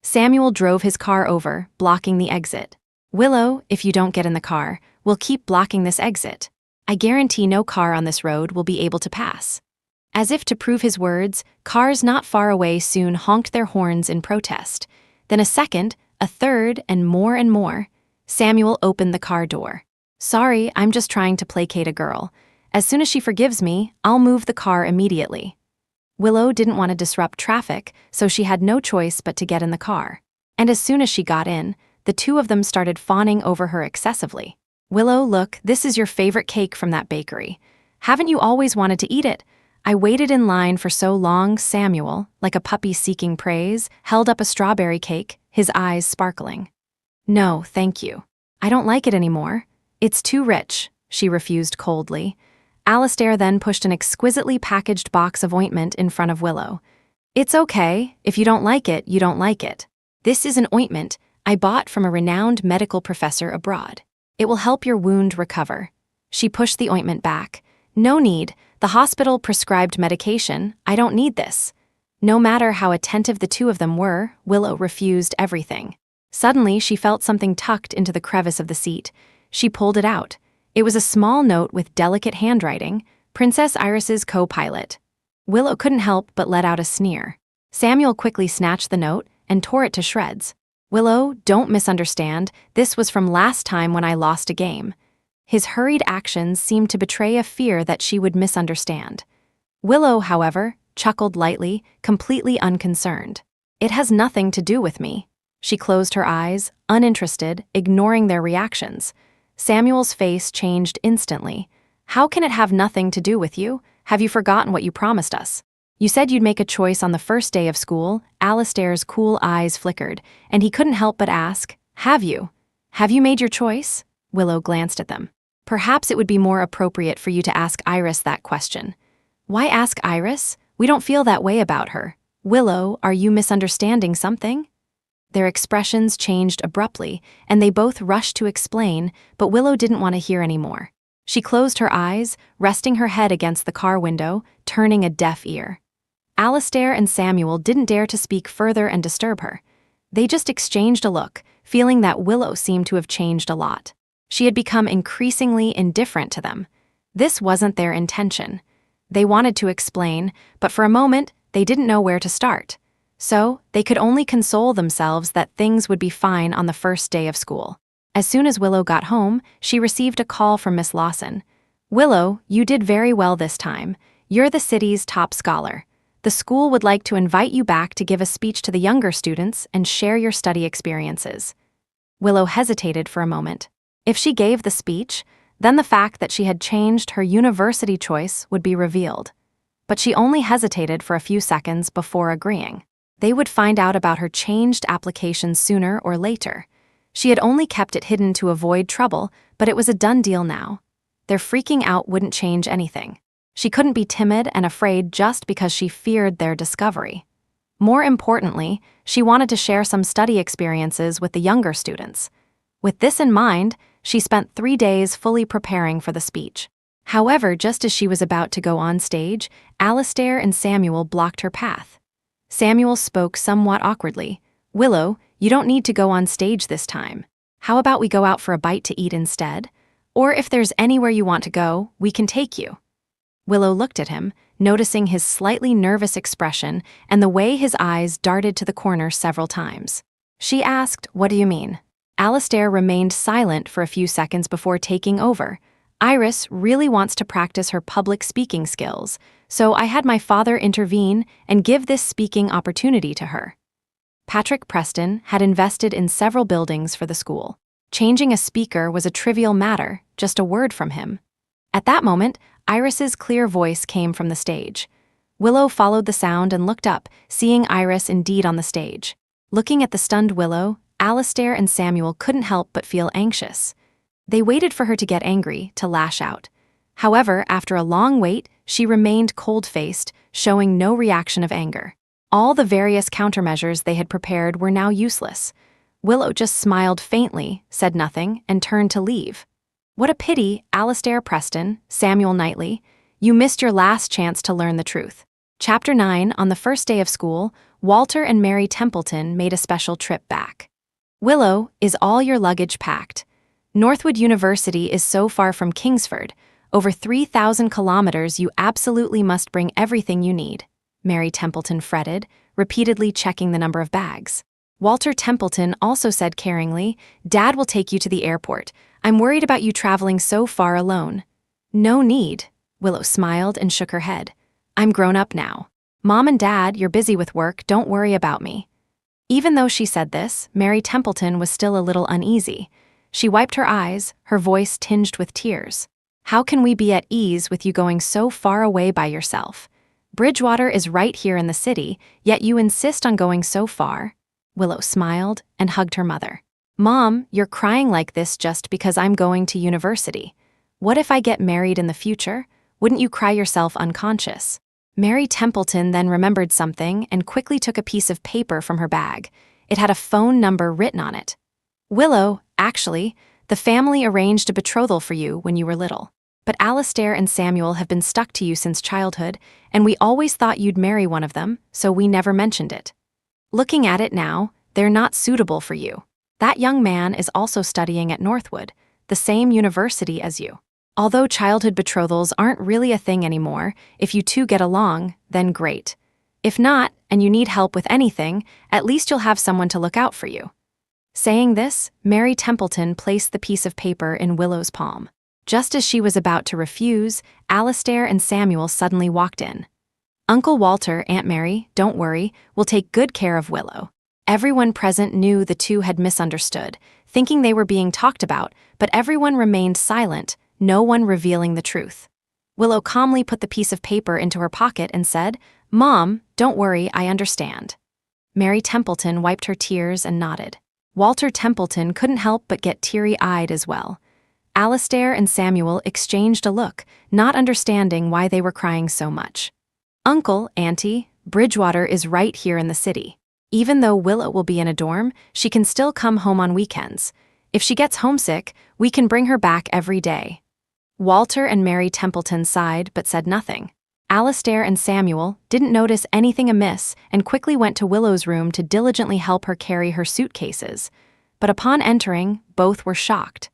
Samuel drove his car over, blocking the exit. Willow, if you don't get in the car, we'll keep blocking this exit. I guarantee no car on this road will be able to pass. As if to prove his words, cars not far away soon honked their horns in protest. Then a second, a third, and more. Samuel opened the car door. Sorry, I'm just trying to placate a girl. As soon as she forgives me, I'll move the car immediately. Willow didn't want to disrupt traffic, so she had no choice but to get in the car. And as soon as she got in, the two of them started fawning over her excessively. Willow, look, this is your favorite cake from that bakery. Haven't you always wanted to eat it? I waited in line for so long. Samuel, like a puppy seeking praise, held up a strawberry cake, his eyes sparkling. No, thank you. I don't like it anymore. It's too rich, she refused coldly. Alastair then pushed an exquisitely packaged box of ointment in front of Willow. It's okay, if you don't like it, you don't like it. This is an ointment I bought from a renowned medical professor abroad. It will help your wound recover. She pushed the ointment back. No need, the hospital prescribed medication, I don't need this. No matter how attentive the two of them were, Willow refused everything. Suddenly, she felt something tucked into the crevice of the seat. She pulled it out. It was a small note with delicate handwriting, Princess Iris's co-pilot. Willow couldn't help but let out a sneer. Samuel quickly snatched the note and tore it to shreds. Willow, don't misunderstand, this was from last time when I lost a game. His hurried actions seemed to betray a fear that she would misunderstand. Willow, however, chuckled lightly, completely unconcerned. It has nothing to do with me. She closed her eyes, uninterested, ignoring their reactions. Samuel's face changed instantly. How can it have nothing to do with you? Have you forgotten what you promised us? You said you'd make a choice on the first day of school. Alastair's cool eyes flickered, and he couldn't help but ask, Have you? Have you made your choice? Willow glanced at them. Perhaps it would be more appropriate for you to ask Iris that question. Why ask Iris? We don't feel that way about her. Willow, are you misunderstanding something? Their expressions changed abruptly, and they both rushed to explain, but Willow didn't want to hear any more. She closed her eyes, resting her head against the car window, turning a deaf ear. Alastair and Samuel didn't dare to speak further and disturb her. They just exchanged a look, feeling that Willow seemed to have changed a lot. She had become increasingly indifferent to them. This wasn't their intention. They wanted to explain, but for a moment, they didn't know where to start. So, they could only console themselves that things would be fine on the first day of school. As soon as Willow got home, she received a call from Miss Lawson. Willow, you did very well this time. You're the city's top scholar. The school would like to invite you back to give a speech to the younger students and share your study experiences. Willow hesitated for a moment. If she gave the speech, then the fact that she had changed her university choice would be revealed. but she only hesitated for a few seconds before agreeing. They would find out about her changed application sooner or later. She had only kept it hidden to avoid trouble, but it was a done deal now. Their freaking out wouldn't change anything. She couldn't be timid and afraid just because she feared their discovery. More importantly, she wanted to share some study experiences with the younger students. With this in mind, she spent 3 days fully preparing for the speech. However, just as she was about to go on stage, Alastair and Samuel blocked her path. Samuel spoke somewhat awkwardly. "Willow, you don't need to go on stage this time. How about we go out for a bite to eat instead? Or if there's anywhere you want to go, we can take you." Willow looked at him, noticing his slightly nervous expression and the way his eyes darted to the corner several times. She asked, "What do you mean?" Alastair remained silent for a few seconds before taking over. "Iris really wants to practice her public speaking skills, so I had my father intervene and give this speaking opportunity to her." Patrick Preston had invested in several buildings for the school. Changing a speaker was a trivial matter, just a word from him. At that moment, Iris's clear voice came from the stage. Willow followed the sound and looked up, seeing Iris indeed on the stage. Looking at the stunned Willow, Alastair and Samuel couldn't help but feel anxious. They waited for her to get angry, to lash out. However, after a long wait, she remained cold-faced, showing no reaction of anger. All the various countermeasures they had prepared were now useless. Willow just smiled faintly, said nothing, and turned to leave. "What a pity, Alastair Preston, Samuel Knightley. You missed your last chance to learn the truth." Chapter 9. On the first day of school, Walter and Mary Templeton made a special trip back. "Willow, is all your luggage packed? Northwood University is so far from Kingsford. Over 3,000 kilometers, you absolutely must bring everything you need," Mary Templeton fretted, repeatedly checking the number of bags. Walter Templeton also said caringly, "Dad will take you to the airport. I'm worried about you traveling so far alone." "No need," Willow smiled and shook her head. "I'm grown up now. Mom and Dad, you're busy with work, don't worry about me." Even though she said this, Mary Templeton was still a little uneasy. She wiped her eyes, her voice tinged with tears. "How can we be at ease with you going so far away by yourself? Bridgewater is right here in the city, yet you insist on going so far." Willow smiled and hugged her mother. "Mom, you're crying like this just because I'm going to university. What if I get married in the future? Wouldn't you cry yourself unconscious?" Mary Templeton then remembered something and quickly took a piece of paper from her bag. It had a phone number written on it. "Willow, actually, the family arranged a betrothal for you when you were little. But Alastair and Samuel have been stuck to you since childhood, and we always thought you'd marry one of them, so we never mentioned it. Looking at it now, they're not suitable for you. That young man is also studying at Northwood, the same university as you. Although childhood betrothals aren't really a thing anymore, if you two get along, then great. If not, and you need help with anything, at least you'll have someone to look out for you." Saying this, Mary Templeton placed the piece of paper in Willow's palm. Just as she was about to refuse, Alastair and Samuel suddenly walked in. "Uncle Walter, Aunt Mary, don't worry, we'll take good care of Willow." Everyone present knew the two had misunderstood, thinking they were being talked about, but everyone remained silent, no one revealing the truth. Willow calmly put the piece of paper into her pocket and said, "Mom, don't worry, I understand." Mary Templeton wiped her tears and nodded. Walter Templeton couldn't help but get teary-eyed as well. Alastair and Samuel exchanged a look, not understanding why they were crying so much. "Uncle, Auntie, Bridgewater is right here in the city. Even though Willow will be in a dorm, she can still come home on weekends. If she gets homesick, we can bring her back every day." Walter and Mary Templeton sighed but said nothing. Alastair and Samuel didn't notice anything amiss and quickly went to Willow's room to diligently help her carry her suitcases. But upon entering, both were shocked.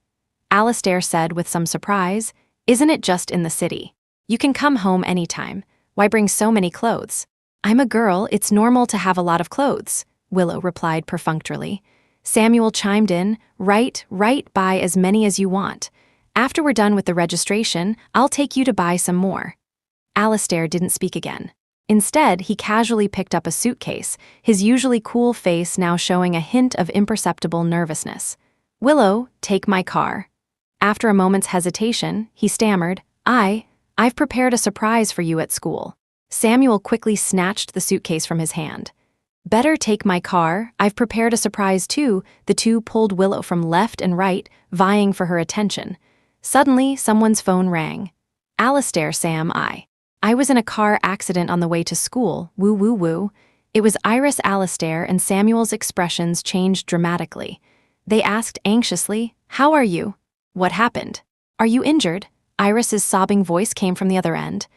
Alastair said with some surprise, "Isn't it just in the city? You can come home anytime. Why bring so many clothes?" "I'm a girl, it's normal to have a lot of clothes," Willow replied perfunctorily. Samuel chimed in, Right, buy as many as you want. After we're done with the registration, I'll take you to buy some more." Alastair didn't speak again. Instead, he casually picked up a suitcase, his usually cool face now showing a hint of imperceptible nervousness. "Willow, take my car." After a moment's hesitation, he stammered, I've prepared a surprise for you at school." Samuel quickly snatched the suitcase from his hand. Better take my car, I've prepared a surprise too. The two pulled Willow from left and right, vying for her attention. Suddenly, someone's phone rang. Alistair, Sam, I was in a car accident on the way to school, woo woo woo. It was Iris. Alistair and Samuel's expressions changed dramatically. They asked anxiously, "How are you? What happened? Are you injured?" Iris's sobbing voice came from the other end.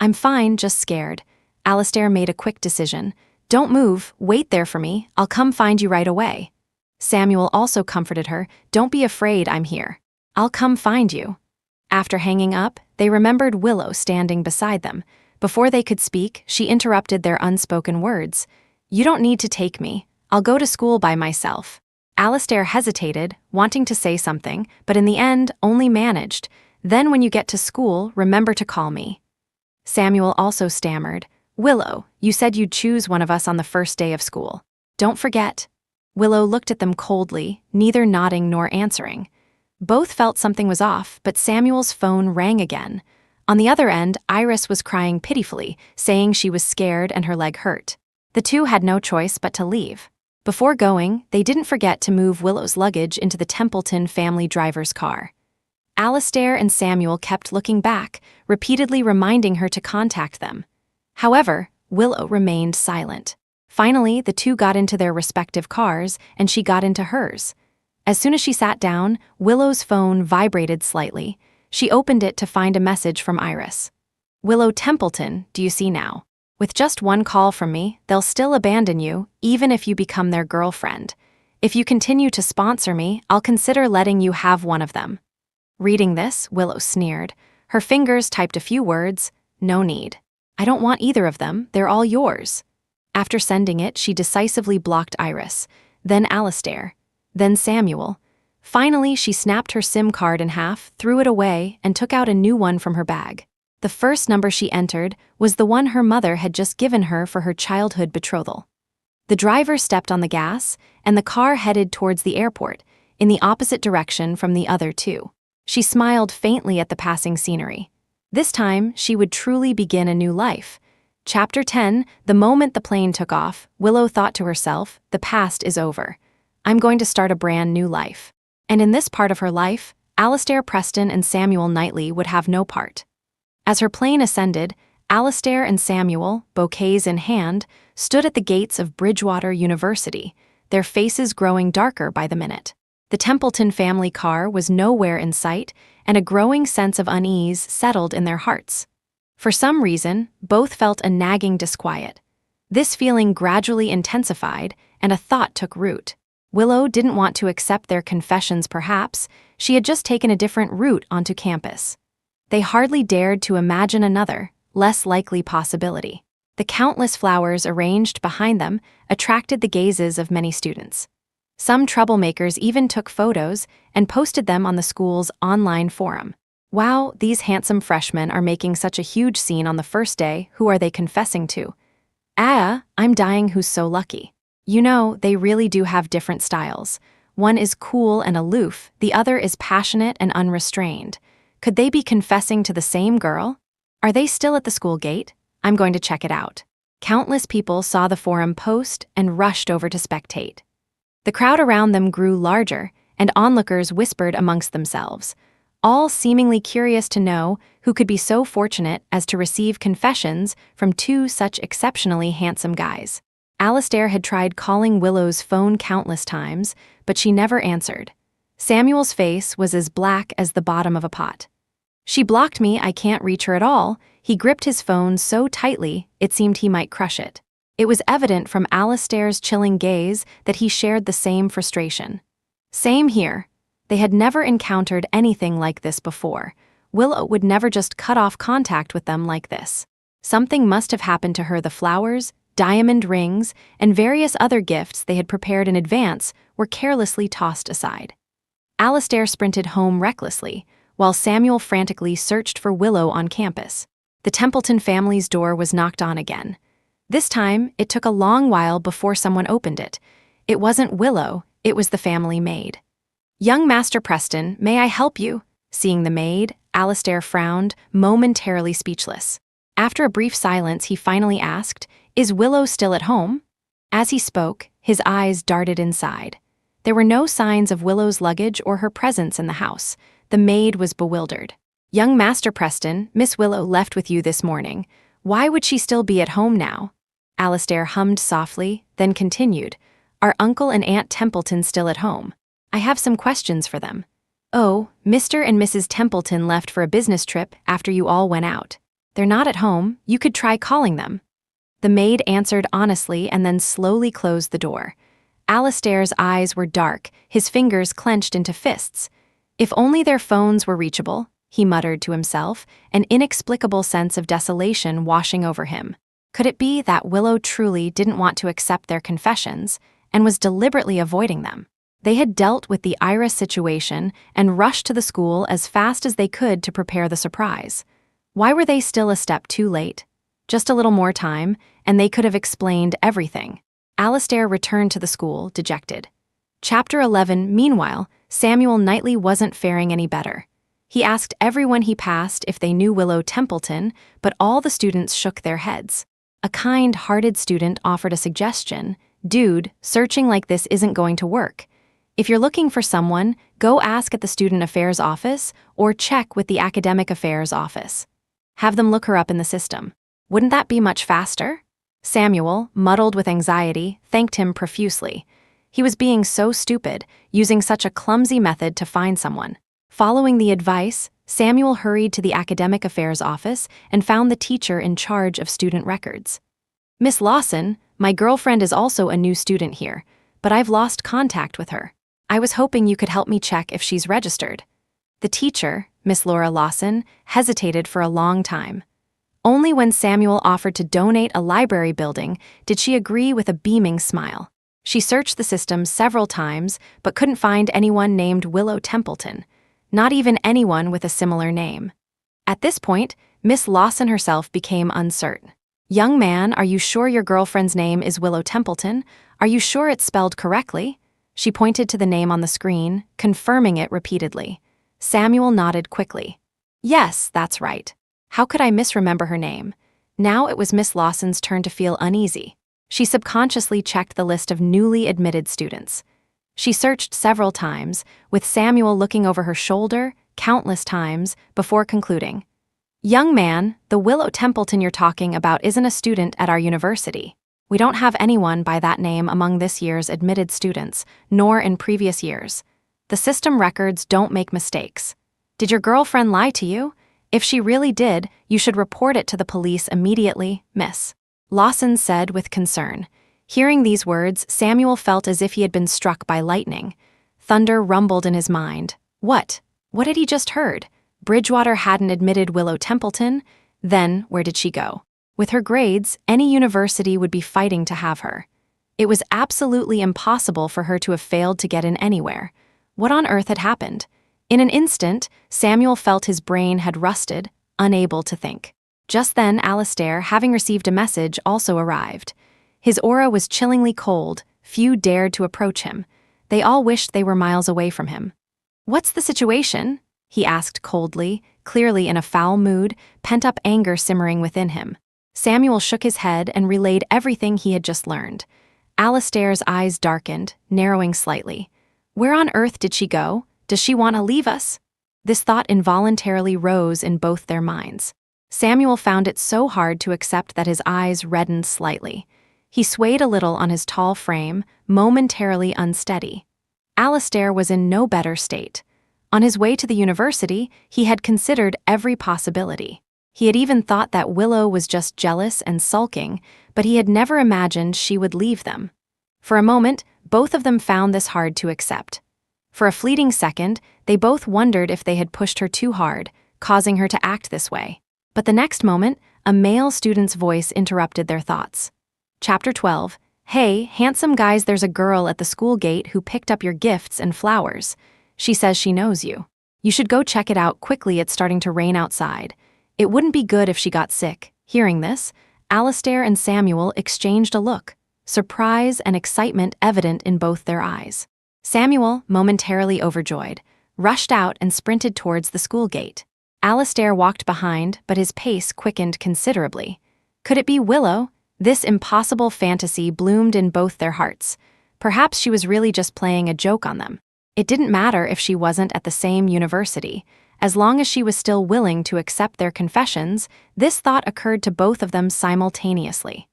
I'm fine, just scared." Alistair made a quick decision. "Don't move, wait there for me, I'll come find you right away." Samuel also comforted her. "Don't be afraid, I'm here. I'll come find you." After hanging up, they remembered Willow standing beside them. Before they could speak, she interrupted their unspoken words. "You don't need to take me. I'll go to school by myself." Alistair hesitated, wanting to say something, but in the end, only managed. "Then when you get to school, remember to call me." Samuel also stammered. "Willow, you said you'd choose one of us on the first day of school. Don't forget." Willow looked at them coldly, neither nodding nor answering. Both felt something was off, but Samuel's phone rang again. On the other end, Iris was crying pitifully, saying she was scared and her leg hurt. The two had no choice but to leave. Before going, they didn't forget to move Willow's luggage into the Templeton family driver's car. Alistair and Samuel kept looking back, repeatedly reminding her to contact them. However, Willow remained silent. Finally, the two got into their respective cars, and she got into hers. As soon as she sat down, Willow's phone vibrated slightly. She opened it to find a message from Iris. "Willow Templeton, do you see now? With just one call from me, they'll still abandon you, even if you become their girlfriend. If you continue to sponsor me, I'll consider letting you have one of them." Reading this, Willow sneered. Her fingers typed a few words. "No need. I don't want either of them, they're all yours." After sending it, she decisively blocked Iris, then Alistair, then Samuel. Finally, she snapped her SIM card in half, threw it away, and took out a new one from her bag. The first number she entered was the one her mother had just given her for her childhood betrothal. The driver stepped on the gas, and the car headed towards the airport, in the opposite direction from the other two. She smiled faintly at the passing scenery. This time, she would truly begin a new life. Chapter 10, the moment the plane took off, Willow thought to herself, "The past is over. I'm going to start a brand new life." And in this part of her life, Alistair Preston and Samuel Knightley would have no part. As her plane ascended, Alistair and Samuel, bouquets in hand, stood at the gates of Bridgewater University, their faces growing darker by the minute. The Templeton family car was nowhere in sight, and a growing sense of unease settled in their hearts. For some reason, both felt a nagging disquiet. This feeling gradually intensified, and a thought took root. Willow didn't want to accept their confessions perhaps, she had just taken a different route onto campus. They hardly dared to imagine another, less likely possibility. The countless flowers arranged behind them attracted the gazes of many students. Some troublemakers even took photos and posted them on the school's online forum. "Wow, these handsome freshmen are making such a huge scene on the first day, who are they confessing to? I'm dying, who's so lucky." You know, they really do have different styles. One is cool and aloof, the other is passionate and unrestrained. Could they be confessing to the same girl? Are they still at the school gate? I'm going to check it out. Countless people saw the forum post and rushed over to spectate. The crowd around them grew larger, and onlookers whispered amongst themselves, all seemingly curious to know who could be so fortunate as to receive confessions from two such exceptionally handsome guys. Alistair had tried calling Willow's phone countless times, but she never answered. Samuel's face was as black as the bottom of a pot. "She blocked me, I can't reach her at all." He gripped his phone so tightly, it seemed he might crush it. It was evident from Alistair's chilling gaze that he shared the same frustration. Same here. They had never encountered anything like this before. Willow would never just cut off contact with them like this. Something must have happened to her. The flowers, diamond rings, and various other gifts they had prepared in advance were carelessly tossed aside. Alistair sprinted home recklessly, while Samuel frantically searched for Willow on campus. The Templeton family's door was knocked on again. This time, it took a long while before someone opened it. It wasn't Willow, it was the family maid. "Young Master Preston, may I help you?" Seeing the maid, Alistair frowned, momentarily speechless. After a brief silence, he finally asked, "Is Willow still at home?" As he spoke, his eyes darted inside. There were no signs of Willow's luggage or her presence in the house. The maid was bewildered. "Young Master Preston, Miss Willow left with you this morning. Why would she still be at home now?" Alastair hummed softly, then continued, "Are Uncle and Aunt Templeton still at home? I have some questions for them." "Oh, Mr. and Mrs. Templeton left for a business trip after you all went out. They're not at home. You could try calling them." The maid answered honestly and then slowly closed the door. Alastair's eyes were dark, his fingers clenched into fists. If only their phones were reachable, he muttered to himself, an inexplicable sense of desolation washing over him. Could it be that Willow truly didn't want to accept their confessions and was deliberately avoiding them? They had dealt with the Ira situation and rushed to the school as fast as they could to prepare the surprise. Why were they still a step too late? Just a little more time, and they could have explained everything. Alastair returned to the school, dejected. Chapter 11. Meanwhile, Samuel Knightley wasn't faring any better. He asked everyone he passed if they knew Willow Templeton, but all the students shook their heads. A kind-hearted student offered a suggestion. "Dude, searching like this isn't going to work. If you're looking for someone, go ask at the Student Affairs office or check with the Academic Affairs office. Have them look her up in the system. Wouldn't that be much faster?" Samuel, muddled with anxiety, thanked him profusely. He was being so stupid, using such a clumsy method to find someone. Following the advice, Samuel hurried to the Academic Affairs office and found the teacher in charge of student records. "Miss Lawson, my girlfriend is also a new student here, but I've lost contact with her. I was hoping you could help me check if she's registered." The teacher, Miss Laura Lawson, hesitated for a long time. Only when Samuel offered to donate a library building did she agree with a beaming smile. She searched the system several times but couldn't find anyone named Willow Templeton, not even anyone with a similar name. At this point, Miss Lawson herself became uncertain. "Young man, are you sure your girlfriend's name is Willow Templeton? Are you sure it's spelled correctly?" She pointed to the name on the screen, confirming it repeatedly. Samuel nodded quickly. "Yes, that's right. How could I misremember her name?" Now it was Miss Lawson's turn to feel uneasy. She subconsciously checked the list of newly admitted students. She searched several times, with Samuel looking over her shoulder countless times before concluding. "Young man, the Willow Templeton you're talking about isn't a student at our university. We don't have anyone by that name among this year's admitted students, nor in previous years. The system records don't make mistakes. Did your girlfriend lie to you? If she really did, you should report it to the police immediately, Miss." Lawson said with concern. Hearing these words, Samuel felt as if he had been struck by lightning. Thunder rumbled in his mind. What? What had he just heard? Bridgewater hadn't admitted Willow Templeton? Then, where did she go? With her grades, any university would be fighting to have her. It was absolutely impossible for her to have failed to get in anywhere. What on earth had happened? In an instant, Samuel felt his brain had rusted, unable to think. Just then, Alastair, having received a message, also arrived. His aura was chillingly cold. Few dared to approach him. They all wished they were miles away from him. "What's the situation?" he asked coldly, clearly in a foul mood, pent-up anger simmering within him. Samuel shook his head and relayed everything he had just learned. Alastair's eyes darkened, narrowing slightly. "Where on earth did she go? Does she want to leave us?" This thought involuntarily rose in both their minds. Samuel found it so hard to accept that his eyes reddened slightly. He swayed a little on his tall frame, momentarily unsteady. Alastair was in no better state. On his way to the university, he had considered every possibility. He had even thought that Willow was just jealous and sulking, but he had never imagined she would leave them. For a moment, both of them found this hard to accept. For a fleeting second, they both wondered if they had pushed her too hard, causing her to act this way. But the next moment, a male student's voice interrupted their thoughts. Chapter 12. "Hey, handsome guys, there's a girl at the school gate who picked up your gifts and flowers. She says she knows you. You should go check it out quickly, it's starting to rain outside. It wouldn't be good if she got sick." Hearing this, Alastair and Samuel exchanged a look, surprise and excitement evident in both their eyes. Samuel, momentarily overjoyed, rushed out and sprinted towards the school gate. Alastair walked behind, but his pace quickened considerably. Could it be Willow? This impossible fantasy bloomed in both their hearts. Perhaps she was really just playing a joke on them. It didn't matter if she wasn't at the same university. As long as she was still willing to accept their confessions, this thought occurred to both of them simultaneously.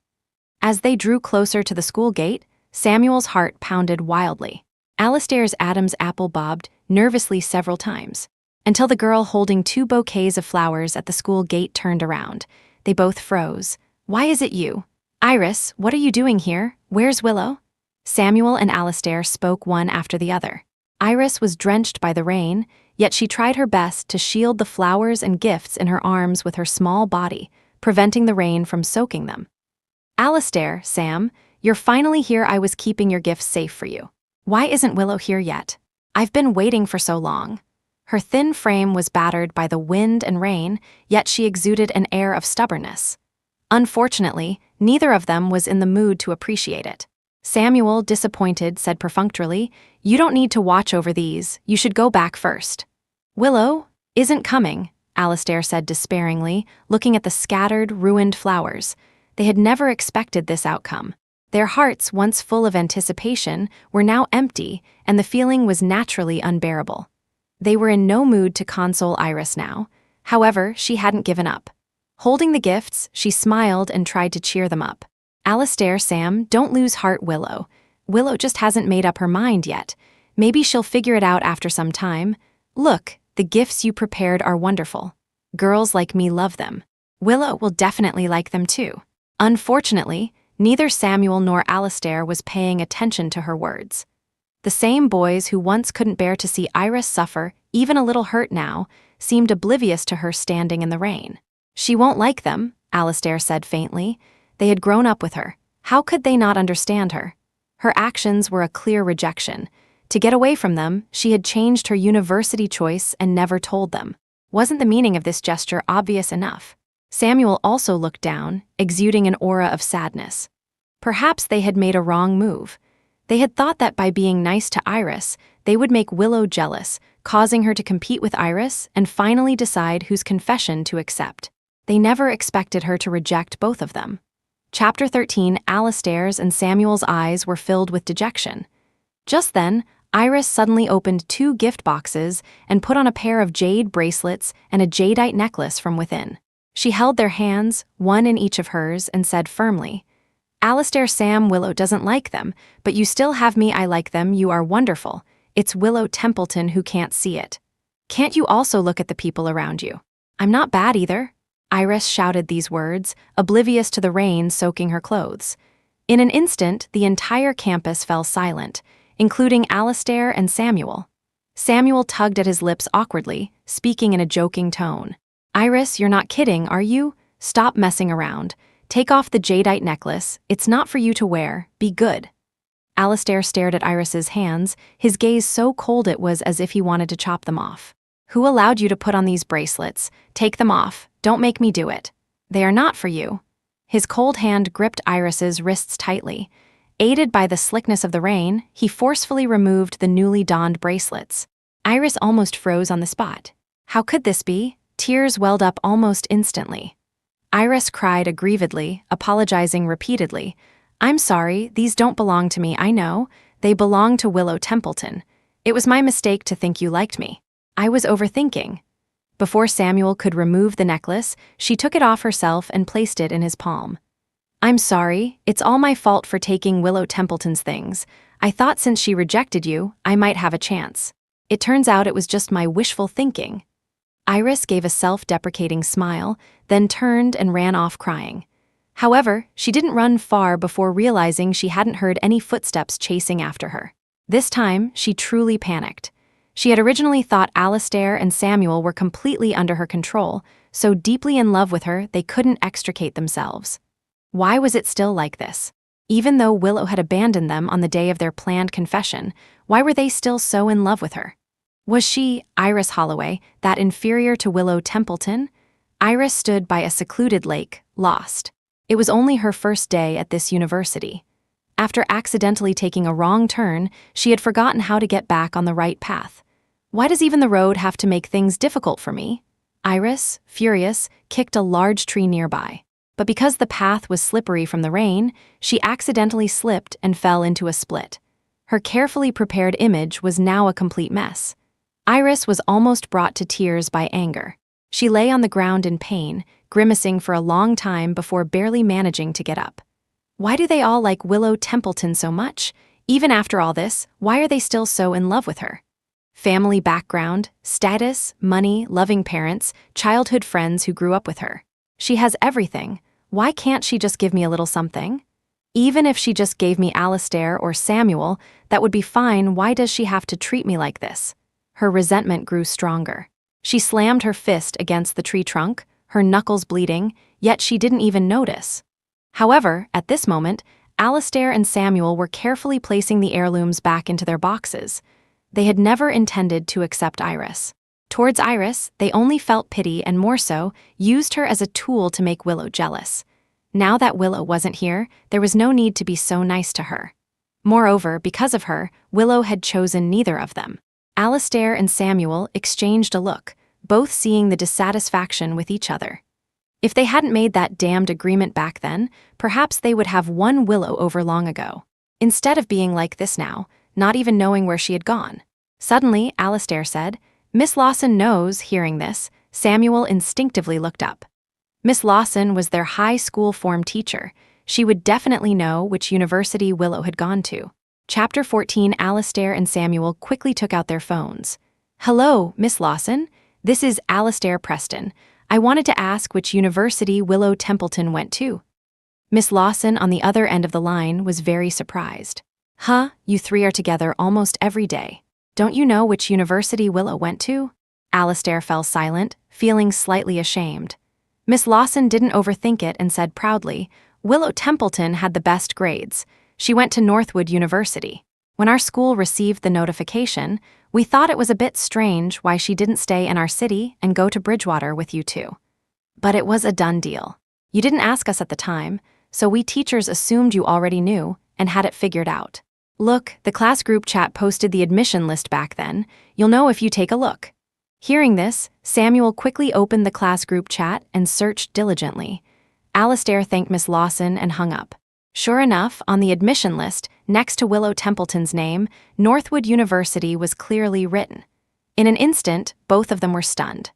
As they drew closer to the school gate, Samuel's heart pounded wildly. Alastair's Adam's apple bobbed nervously several times, until the girl holding 2 bouquets of flowers at the school gate turned around. They both froze. "Why is it you? Iris, what are you doing here? Where's Willow?" Samuel and Alastair spoke one after the other. Iris was drenched by the rain, yet she tried her best to shield the flowers and gifts in her arms with her small body, preventing the rain from soaking them. "Alastair, Sam, you're finally here. I was keeping your gifts safe for you. Why isn't Willow here yet? I've been waiting for so long." Her thin frame was battered by the wind and rain, yet she exuded an air of stubbornness. Unfortunately, neither of them was in the mood to appreciate it. Samuel, disappointed, said perfunctorily, "You don't need to watch over these. You should go back first." "Willow isn't coming," Alastair said despairingly, looking at the scattered, ruined flowers. They had never expected this outcome. Their hearts, once full of anticipation, were now empty, and the feeling was naturally unbearable. They were in no mood to console Iris now. However, she hadn't given up. Holding the gifts, she smiled and tried to cheer them up. "Alastair, Sam, don't lose heart, Willow. Willow just hasn't made up her mind yet. Maybe she'll figure it out after some time. Look, the gifts you prepared are wonderful. Girls like me love them. Willow will definitely like them too." Unfortunately, neither Samuel nor Alastair was paying attention to her words. The same boys who once couldn't bear to see Iris suffer, even a little hurt now, seemed oblivious to her standing in the rain. "She won't like them," Alastair said faintly. They had grown up with her. How could they not understand her? Her actions were a clear rejection. To get away from them, she had changed her university choice and never told them. Wasn't the meaning of this gesture obvious enough? Samuel also looked down, exuding an aura of sadness. Perhaps they had made a wrong move. They had thought that by being nice to Iris, they would make Willow jealous, causing her to compete with Iris and finally decide whose confession to accept. They never expected her to reject both of them. Chapter 13. Alastair's and Samuel's eyes were filled with dejection. Just then, Iris suddenly opened 2 gift boxes and put on a pair of jade bracelets and a jadeite necklace from within. She held their hands, one in each of hers, and said firmly, "Alastair, Sam, Willow doesn't like them, but you still have me. I like them. You are wonderful. It's Willow Templeton who can't see it. Can't you also look at the people around you? I'm not bad either." Iris shouted these words, oblivious to the rain soaking her clothes. In an instant, the entire campus fell silent, including Alastair and Samuel. Samuel tugged at his lips awkwardly, speaking in a joking tone. "Iris, you're not kidding, are you? Stop messing around. Take off the jadeite necklace. It's not for you to wear. Be good." Alastair stared at Iris's hands, his gaze so cold it was as if he wanted to chop them off. "Who allowed you to put on these bracelets? Take them off. Don't make me do it. They are not for you." His cold hand gripped Iris's wrists tightly. Aided by the slickness of the rain, he forcefully removed the newly donned bracelets. Iris almost froze on the spot. How could this be? Tears welled up almost instantly. Iris cried aggrievedly, apologizing repeatedly. "I'm sorry, these don't belong to me, I know. They belong to Willow Templeton. It was my mistake to think you liked me. I was overthinking." Before Samuel could remove the necklace, she took it off herself and placed it in his palm. "I'm sorry, it's all my fault for taking Willow Templeton's things. I thought since she rejected you, I might have a chance. It turns out it was just my wishful thinking." Iris gave a self-deprecating smile, then turned and ran off crying. However, she didn't run far before realizing she hadn't heard any footsteps chasing after her. This time, she truly panicked. She had originally thought Alastair and Samuel were completely under her control, so deeply in love with her they couldn't extricate themselves. Why was it still like this? Even though Willow had abandoned them on the day of their planned confession, why were they still so in love with her? Was she, Iris Holloway, that inferior to Willow Templeton? Iris stood by a secluded lake, lost. It was only her first day at this university. After accidentally taking a wrong turn, she had forgotten how to get back on the right path. Why does even the road have to make things difficult for me? Iris, furious, kicked a large tree nearby. But because the path was slippery from the rain, she accidentally slipped and fell into a split. Her carefully prepared image was now a complete mess. Iris was almost brought to tears by anger. She lay on the ground in pain, grimacing for a long time before barely managing to get up. Why do they all like Willow Templeton so much? Even after all this, why are they still so in love with her? Family background, status, money, loving parents, childhood friends who grew up with her. She has everything. Why can't she just give me a little something? Even if she just gave me Alastair or Samuel, that would be fine. Why does she have to treat me like this? Her resentment grew stronger. She slammed her fist against the tree trunk, her knuckles bleeding, yet she didn't even notice. However, at this moment, Alastair and Samuel were carefully placing the heirlooms back into their boxes. They had never intended to accept Iris. Towards Iris, they only felt pity and more so, used her as a tool to make Willow jealous. Now that Willow wasn't here, there was no need to be so nice to her. Moreover, because of her, Willow had chosen neither of them. Alastair and Samuel exchanged a look, both seeing the dissatisfaction with each other. If they hadn't made that damned agreement back then, perhaps they would have won Willow over long ago. Instead of being like this now, not even knowing where she had gone. Suddenly, Alastair said, "Miss Lawson knows." Hearing this, Samuel instinctively looked up. Miss Lawson was their high school form teacher. She would definitely know which university Willow had gone to. Chapter 14. Alastair and Samuel quickly took out their phones. "Hello, Miss Lawson. This is Alastair Preston. I wanted to ask which university Willow Templeton went to." Miss Lawson on the other end of the line was very surprised. "Huh, you three are together almost every day. Don't you know which university Willow went to?" Alastair fell silent, feeling slightly ashamed. Miss Lawson didn't overthink it and said proudly, "Willow Templeton had the best grades. She went to Northwood University. When our school received the notification, we thought it was a bit strange why she didn't stay in our city and go to Bridgewater with you two. But it was a done deal. You didn't ask us at the time, so we teachers assumed you already knew and had it figured out. Look, the class group chat posted the admission list back then. You'll know if you take a look." Hearing this, Samuel quickly opened the class group chat and searched diligently. Alastair thanked Miss Lawson and hung up. Sure enough, on the admission list, next to Willow Templeton's name, Northwood University was clearly written. In an instant, both of them were stunned.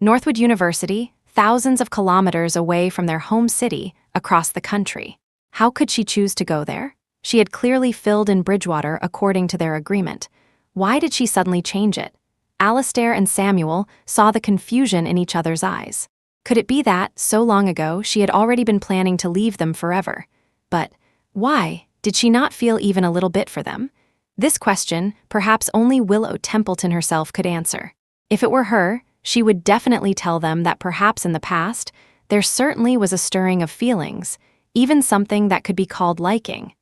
Northwood University, thousands of kilometers away from their home city, across the country. How could she choose to go there? She had clearly filled in Bridgewater according to their agreement. Why did she suddenly change it? Alastair and Samuel saw the confusion in each other's eyes. Could it be that, so long ago, she had already been planning to leave them forever? But why? Did she not feel even a little bit for them? This question, perhaps only Willow Templeton herself could answer. If it were her, she would definitely tell them that perhaps in the past, there certainly was a stirring of feelings, even something that could be called liking.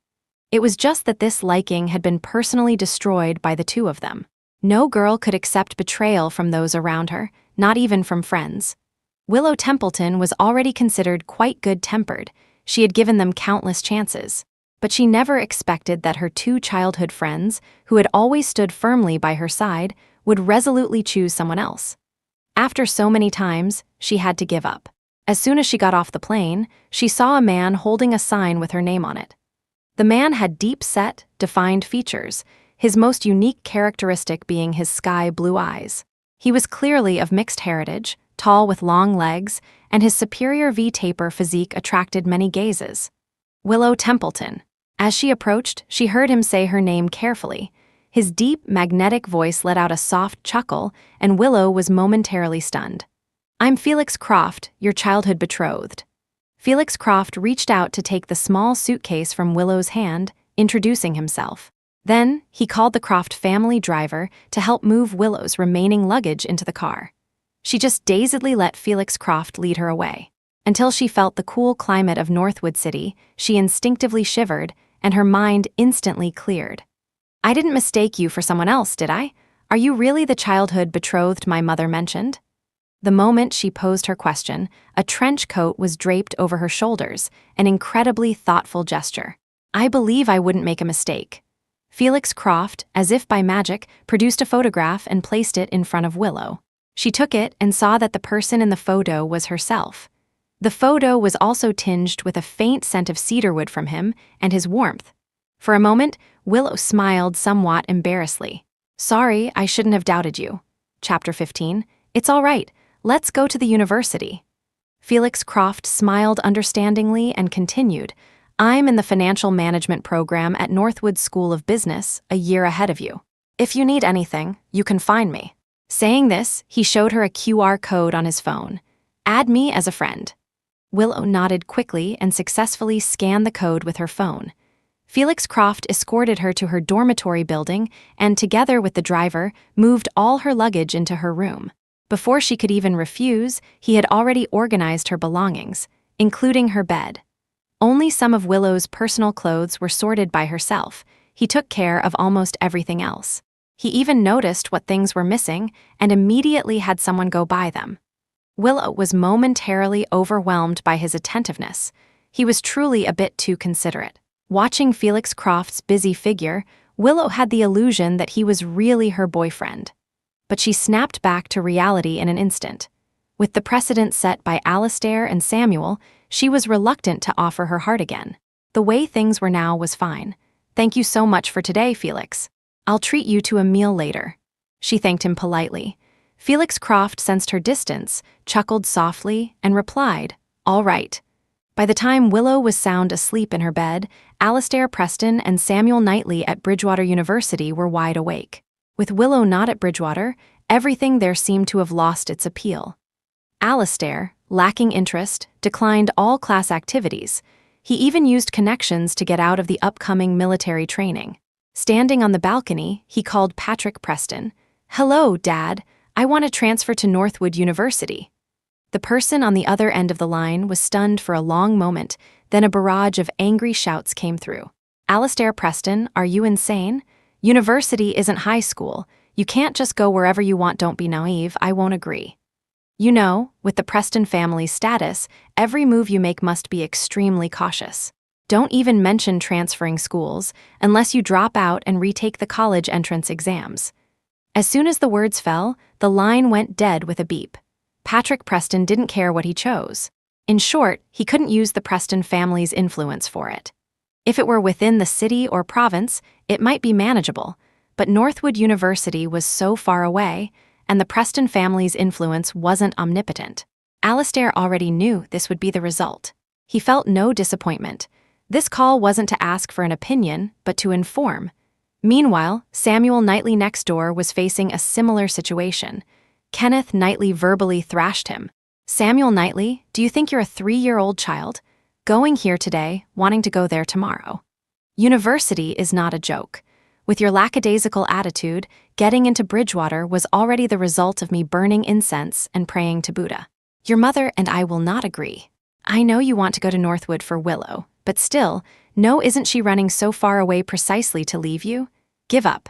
It was just that this liking had been personally destroyed by the two of them. No girl could accept betrayal from those around her, not even from friends. Willow Templeton was already considered quite good-tempered. She had given them countless chances. But she never expected that her two childhood friends, who had always stood firmly by her side, would resolutely choose someone else. After so many times, she had to give up. As soon as she got off the plane, she saw a man holding a sign with her name on it. The man had deep-set, defined features, his most unique characteristic being his sky-blue eyes. He was clearly of mixed heritage, tall with long legs, and his superior V-taper physique attracted many gazes. Willow Templeton. As she approached, she heard him say her name carefully. His deep, magnetic voice let out a soft chuckle, and Willow was momentarily stunned. "I'm Felix Croft, your childhood betrothed." Felix Croft reached out to take the small suitcase from Willow's hand, introducing himself. Then, he called the Croft family driver to help move Willow's remaining luggage into the car. She just dazedly let Felix Croft lead her away. Until she felt the cool climate of Northwood City, she instinctively shivered, and her mind instantly cleared. "I didn't mistake you for someone else, did I? Are you really the childhood betrothed my mother mentioned?" The moment she posed her question, a trench coat was draped over her shoulders, an incredibly thoughtful gesture. "I believe I wouldn't make a mistake." Felix Croft, as if by magic, produced a photograph and placed it in front of Willow. She took it and saw that the person in the photo was herself. The photo was also tinged with a faint scent of cedarwood from him and his warmth. For a moment, Willow smiled somewhat embarrassedly. "Sorry, I shouldn't have doubted you." Chapter 15. It's all right. Let's go to the university. Felix Croft smiled understandingly and continued, "I'm in the financial management program at Northwood School of Business, a year ahead of you. If you need anything, you can find me." Saying this, he showed her a QR code on his phone. "Add me as a friend." Willow nodded quickly and successfully scanned the code with her phone. Felix Croft escorted her to her dormitory building and, together with the driver, moved all her luggage into her room. Before she could even refuse, he had already organized her belongings, including her bed. Only some of Willow's personal clothes were sorted by herself. He took care of almost everything else. He even noticed what things were missing and immediately had someone go buy them. Willow was momentarily overwhelmed by his attentiveness. He was truly a bit too considerate. Watching Felix Croft's busy figure, Willow had the illusion that he was really her boyfriend. But she snapped back to reality in an instant. With the precedent set by Alastair and Samuel, she was reluctant to offer her heart again. The way things were now was fine. "Thank you so much for today, Felix. I'll treat you to a meal later." She thanked him politely. Felix Croft sensed her distance, chuckled softly, and replied, "All right." By the time Willow was sound asleep in her bed, Alastair Preston and Samuel Knightley at Bridgewater University were wide awake. With Willow not at Bridgewater, everything there seemed to have lost its appeal. Alastair, lacking interest, declined all class activities. He even used connections to get out of the upcoming military training. Standing on the balcony, he called Patrick Preston. "Hello, Dad. I want to transfer to Northwood University." The person on the other end of the line was stunned for a long moment, then a barrage of angry shouts came through. "Alastair Preston, are you insane? University isn't high school. You can't just go wherever you want. Don't be naive. I won't agree. You know, with the Preston family's status, every move you make must be extremely cautious. Don't even mention transferring schools unless you drop out and retake the college entrance exams." As soon as the words fell, the line went dead with a beep. Patrick Preston didn't care what he chose. In short, he couldn't use the Preston family's influence for it. If it were within the city or province, it might be manageable, but Northwood University was so far away, and the Preston family's influence wasn't omnipotent. Alastair already knew this would be the result. He felt no disappointment. This call wasn't to ask for an opinion, but to inform. Meanwhile, Samuel Knightley next door was facing a similar situation. Kenneth Knightley verbally thrashed him. "Samuel Knightley, do you think you're a 3-year-old child? Going here today, wanting to go there tomorrow. University is not a joke. With your lackadaisical attitude, getting into Bridgewater was already the result of me burning incense and praying to Buddha. Your mother and I will not agree. I know you want to go to Northwood for Willow, but still, no, isn't she running so far away precisely to leave you? Give up.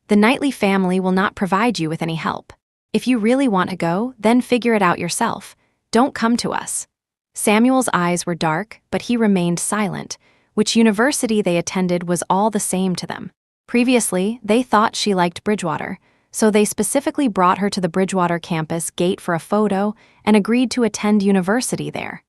The Knightley family will not provide you with any help. If you really want to go, then figure it out yourself. Don't come to us." Samuel's eyes were dark, but he remained silent. Which university they attended was all the same to them. Previously, they thought she liked Bridgewater, so they specifically brought her to the Bridgewater campus gate for a photo and agreed to attend university there.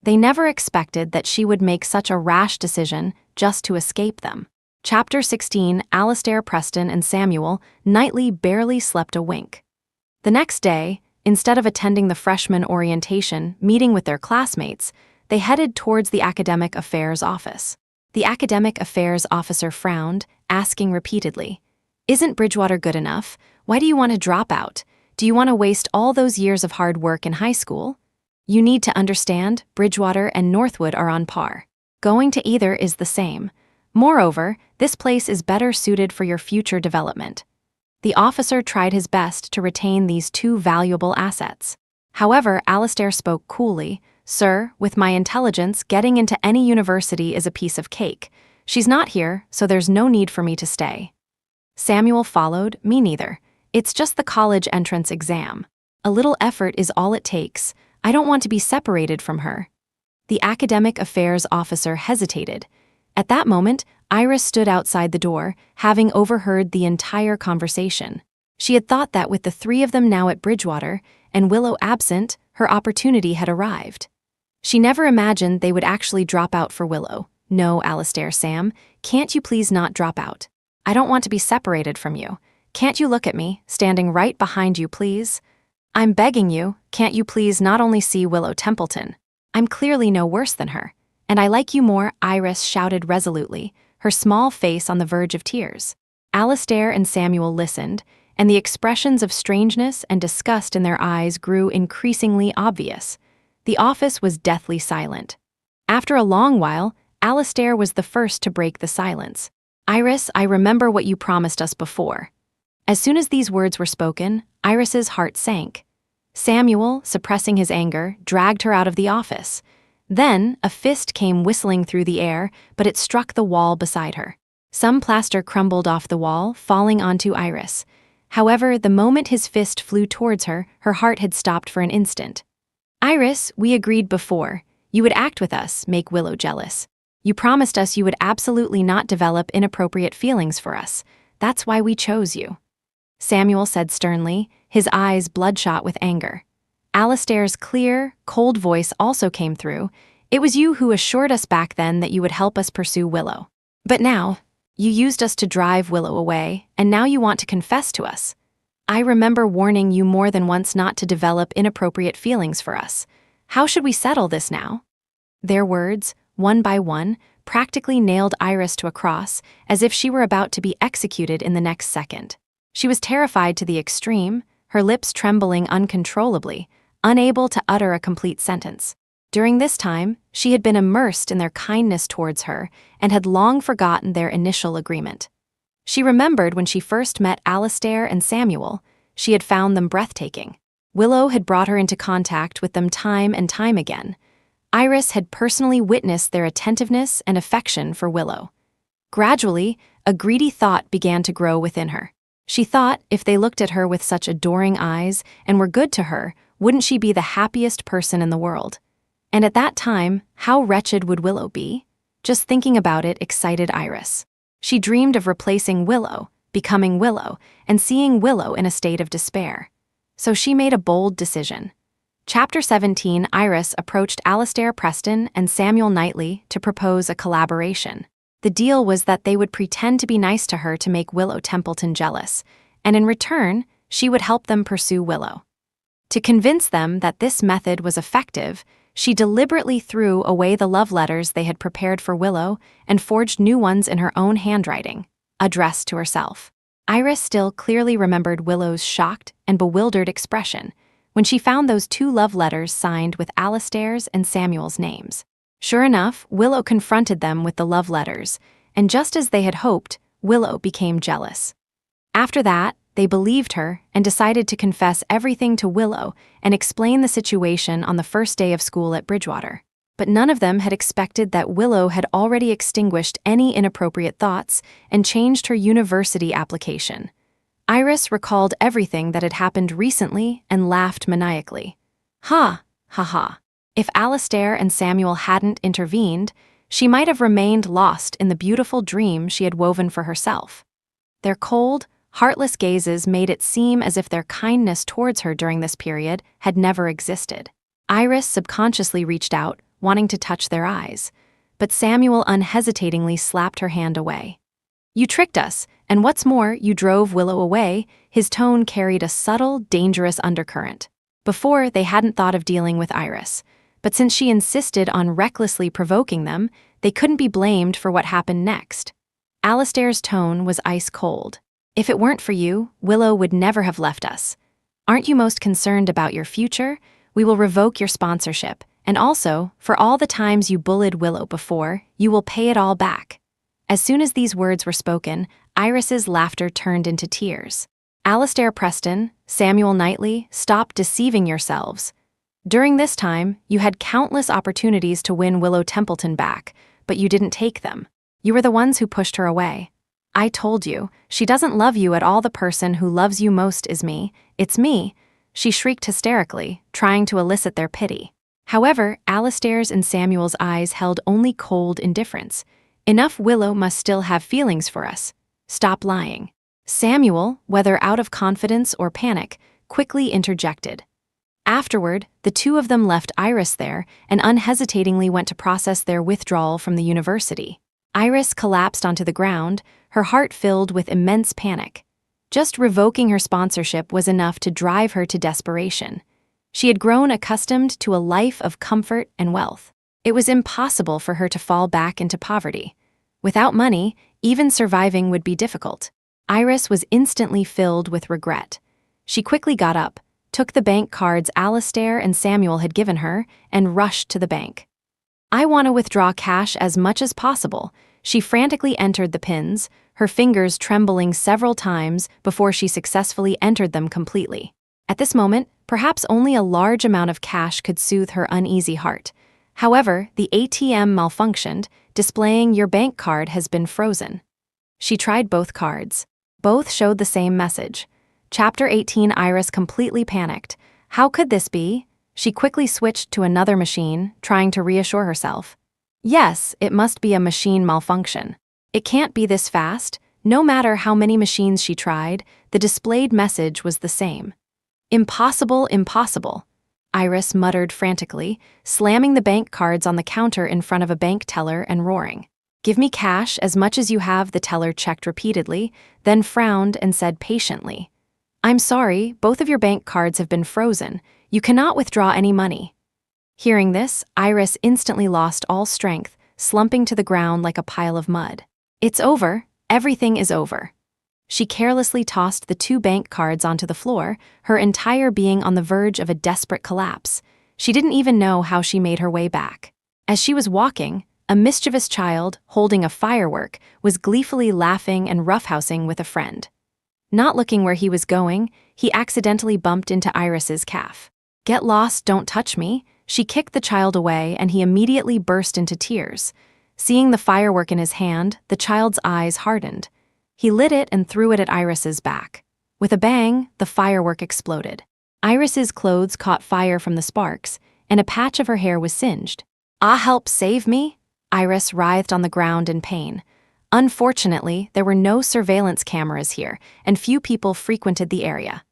They never expected that she would make such a rash decision just to escape them. Chapter 16. Alastair Preston and Samuel Knightley barely slept a wink. The next day, instead of attending the freshman orientation meeting with their classmates, they headed towards the academic affairs office. The academic affairs officer frowned, asking repeatedly, "Isn't Bridgewater good enough? Why do you want to drop out? Do you want to waste all those years of hard work in high school? You need to understand, Bridgewater and Northwood are on par. Going to either is the same. Moreover, this place is better suited for your future development." The officer tried his best to retain these two valuable assets. However, Alastair spoke coolly. "Sir, with my intelligence, getting into any university is a piece of cake. She's not here, so there's no need for me to stay." Samuel followed. "Me neither. It's just the college entrance exam. A little effort is all it takes. I don't want to be separated from her." The academic affairs officer hesitated. At that moment, Iris stood outside the door, having overheard the entire conversation. She had thought that with the three of them now at Bridgewater, and Willow absent, her opportunity had arrived. She never imagined they would actually drop out for Willow. "No, Alistair, Sam, can't you please not drop out? I don't want to be separated from you. Can't you look at me, standing right behind you, please? I'm begging you, can't you please not only see Willow Templeton? I'm clearly no worse than her. And I like you more," Iris shouted resolutely, her small face on the verge of tears. Alistair and Samuel listened, and the expressions of strangeness and disgust in their eyes grew increasingly obvious. The office was deathly silent. After a long while, Alistair was the first to break the silence. "Iris, I remember what you promised us before." As soon as these words were spoken, Iris's heart sank. Samuel, suppressing his anger, dragged her out of the office. Then, a fist came whistling through the air, but it struck the wall beside her. Some plaster crumbled off the wall, falling onto Iris. However, the moment his fist flew towards her, her heart had stopped for an instant. "Iris, we agreed before. You would act with us, make Willow jealous. You promised us you would absolutely not develop inappropriate feelings for us. That's why we chose you," Samuel said sternly, his eyes bloodshot with anger. Alistair's clear, cold voice also came through. "It was you who assured us back then that you would help us pursue Willow. But now, you used us to drive Willow away, and now you want to confess to us. I remember warning you more than once not to develop inappropriate feelings for us. How should we settle this now?" Their words, one by one, practically nailed Iris to a cross, as if she were about to be executed in the next second. She was terrified to the extreme, her lips trembling uncontrollably, unable to utter a complete sentence. During this time, she had been immersed in their kindness towards her and had long forgotten their initial agreement. She remembered when she first met Alistair and Samuel, she had found them breathtaking. Willow had brought her into contact with them time and time again. Iris had personally witnessed their attentiveness and affection for Willow. Gradually, a greedy thought began to grow within her. She thought if they looked at her with such adoring eyes and were good to her, wouldn't she be the happiest person in the world? And at that time, how wretched would Willow be? Just thinking about it excited Iris. She dreamed of replacing Willow, becoming Willow, and seeing Willow in a state of despair. So she made a bold decision. Chapter 17, Iris approached Alistair Preston and Samuel Knightley to propose a collaboration. The deal was that they would pretend to be nice to her to make Willow Templeton jealous, and in return, she would help them pursue Willow. To convince them that this method was effective, she deliberately threw away the love letters they had prepared for Willow and forged new ones in her own handwriting, addressed to herself. Iris still clearly remembered Willow's shocked and bewildered expression when she found those two love letters signed with Alistair's and Samuel's names. Sure enough, Willow confronted them with the love letters, and just as they had hoped, Willow became jealous. After that, they believed her and decided to confess everything to Willow and explain the situation on the first day of school at Bridgewater. But none of them had expected that Willow had already extinguished any inappropriate thoughts and changed her university application. Iris recalled everything that had happened recently and laughed maniacally. Ha, ha, ha. If Alistair and Samuel hadn't intervened, she might have remained lost in the beautiful dream she had woven for herself. Their cold, heartless gazes made it seem as if their kindness towards her during this period had never existed. Iris subconsciously reached out, wanting to touch their eyes, but Samuel unhesitatingly slapped her hand away. "You tricked us, and what's more, you drove Willow away." His tone carried a subtle, dangerous undercurrent. Before, they hadn't thought of dealing with Iris, but since she insisted on recklessly provoking them, they couldn't be blamed for what happened next. Alistair's tone was ice cold. "If it weren't for you, Willow would never have left us. Aren't you most concerned about your future? We will revoke your sponsorship, and also, for all the times you bullied Willow before, you will pay it all back." As soon as these words were spoken, Iris's laughter turned into tears. "Alistair Preston, Samuel Knightley, stop deceiving yourselves. During this time, you had countless opportunities to win Willow Templeton back, but you didn't take them. You were the ones who pushed her away. I told you, she doesn't love you at all. The person who loves you most is me. It's me," she shrieked hysterically, trying to elicit their pity. However, Alistair's and Samuel's eyes held only cold indifference. "Enough, Willow must still have feelings for us. Stop lying." Samuel, whether out of confidence or panic, quickly interjected. Afterward, the two of them left Iris there and unhesitatingly went to process their withdrawal from the university. Iris collapsed onto the ground, her heart filled with immense panic. Just revoking her sponsorship was enough to drive her to desperation. She had grown accustomed to a life of comfort and wealth. It was impossible for her to fall back into poverty. Without money, even surviving would be difficult. Iris was instantly filled with regret. She quickly got up, took the bank cards Alastair and Samuel had given her, and rushed to the bank. "I want to withdraw cash as much as possible." She frantically entered the pins, her fingers trembling several times before she successfully entered them completely. At this moment, perhaps only a large amount of cash could soothe her uneasy heart. However, the ATM malfunctioned, displaying "Your bank card has been frozen." She tried both cards. Both showed the same message. Chapter 18. Iris completely panicked. How could this be? She quickly switched to another machine, trying to reassure herself. Yes, it must be a machine malfunction. It can't be this fast. No matter how many machines she tried, the displayed message was the same. Impossible, impossible. Iris muttered frantically, slamming the bank cards on the counter in front of a bank teller and roaring. "Give me cash, as much as you have," the teller checked repeatedly, then frowned and said patiently, "I'm sorry, both of your bank cards have been frozen. You cannot withdraw any money." Hearing this, Iris instantly lost all strength, slumping to the ground like a pile of mud. "It's over. Everything is over." She carelessly tossed the two bank cards onto the floor, her entire being on the verge of a desperate collapse. She didn't even know how she made her way back. As she was walking, a mischievous child, holding a firework, was gleefully laughing and roughhousing with a friend. Not looking where he was going, he accidentally bumped into Iris's calf. "Get lost, don't touch me." She kicked the child away and he immediately burst into tears. Seeing the firework in his hand, the child's eyes hardened. He lit it and threw it at Iris's back. With a bang, the firework exploded. Iris's clothes caught fire from the sparks, and a patch of her hair was singed. "Ah, help, save me!" Iris writhed on the ground in pain. Unfortunately, there were no surveillance cameras here, and few people frequented the area.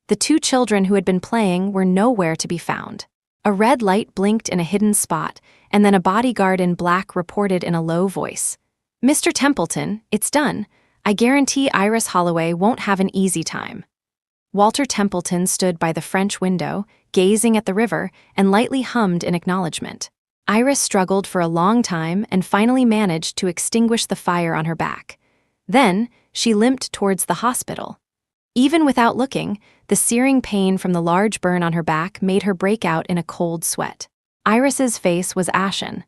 The two children who had been playing were nowhere to be found. A red light blinked in a hidden spot, and then a bodyguard in black reported in a low voice, "Mr. Templeton, it's done. I guarantee Iris Holloway won't have an easy time." Walter Templeton stood by the French window, gazing at the river, and lightly hummed in acknowledgement. Iris struggled for a long time and finally managed to extinguish the fire on her back. Then, she limped towards the hospital. Even without looking, the searing pain from the large burn on her back made her break out in a cold sweat. Iris's face was ashen.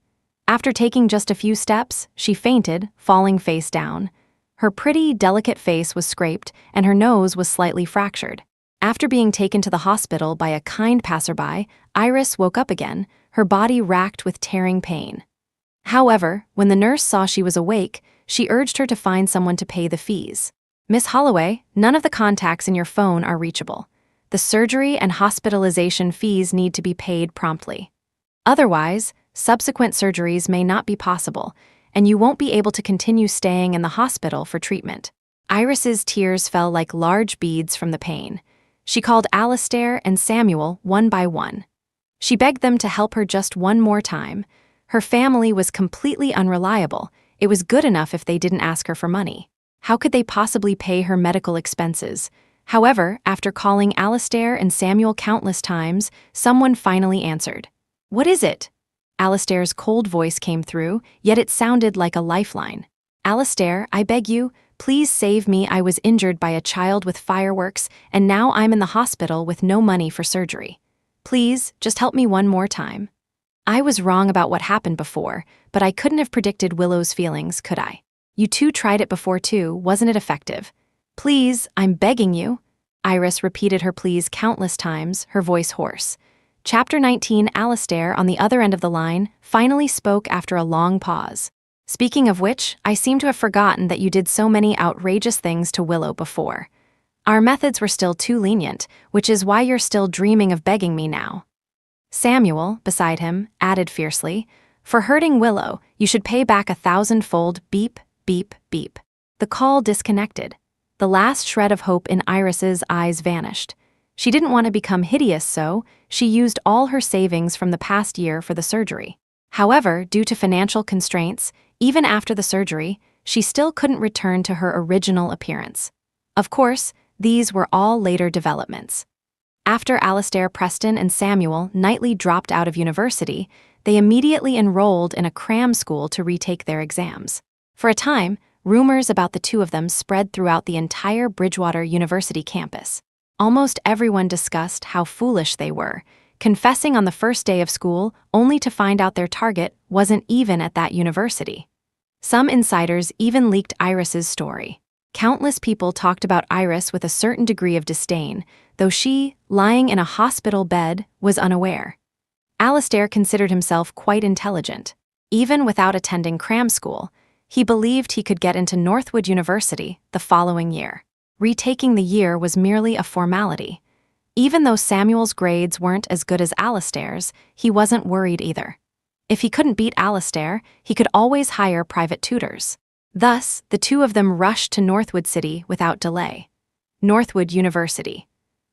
After taking just a few steps, she fainted, falling face down. Her pretty, delicate face was scraped, and her nose was slightly fractured. After being taken to the hospital by a kind passerby, Iris woke up again, her body racked with tearing pain. However, when the nurse saw she was awake, she urged her to find someone to pay the fees. "Miss Holloway, none of the contacts in your phone are reachable. The surgery and hospitalization fees need to be paid promptly. Otherwise, subsequent surgeries may not be possible, and you won't be able to continue staying in the hospital for treatment." Iris's tears fell like large beads from the pain. She called Alastair and Samuel one by one. She begged them to help her just one more time. Her family was completely unreliable. It was good enough if they didn't ask her for money. How could they possibly pay her medical expenses? However, after calling Alastair and Samuel countless times, someone finally answered. "What is it?" Alastair's cold voice came through, yet it sounded like a lifeline. "Alastair, I beg you, please save me. I was injured by a child with fireworks, and now I'm in the hospital with no money for surgery. Please, just help me one more time." I was wrong about what happened before, but I couldn't have predicted Willow's feelings, could I? You two tried it before too, wasn't it effective? "Please, I'm begging you." Iris repeated her pleas countless times, her voice hoarse. Chapter 19. Alastair, on the other end of the line, finally spoke after a long pause. "Speaking of which, I seem to have forgotten that you did so many outrageous things to Willow before. Our methods were still too lenient, which is why you're still dreaming of begging me now." Samuel, beside him, added fiercely, "For hurting Willow, you should pay back 1,000-fold. Beep, beep, beep." The call disconnected. The last shred of hope in Iris's eyes vanished. She didn't want to become hideous, so she used all her savings from the past year for the surgery. However, due to financial constraints, even after the surgery, she still couldn't return to her original appearance. Of course, these were all later developments. After Alastair Preston and Samuel Knightley dropped out of university, they immediately enrolled in a cram school to retake their exams. For a time, rumors about the two of them spread throughout the entire Bridgewater University campus. Almost everyone discussed how foolish they were, confessing on the first day of school only to find out their target wasn't even at that university. Some insiders even leaked Iris's story. Countless people talked about Iris with a certain degree of disdain, though she, lying in a hospital bed, was unaware. Alastair considered himself quite intelligent. Even without attending cram school, he believed he could get into Northwood University the following year. Retaking the year was merely a formality. Even though Samuel's grades weren't as good as Alastair's, he wasn't worried either. If he couldn't beat Alastair, he could always hire private tutors. Thus, the two of them rushed to Northwood City without delay. Northwood University.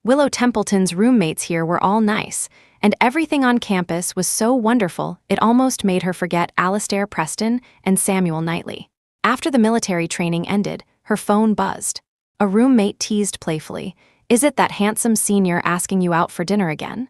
Willow Templeton's roommates here were all nice, and everything on campus was so wonderful it almost made her forget Alastair Preston and Samuel Knightley. After the military training ended, her phone buzzed. A roommate teased playfully, "Is it that handsome senior asking you out for dinner again?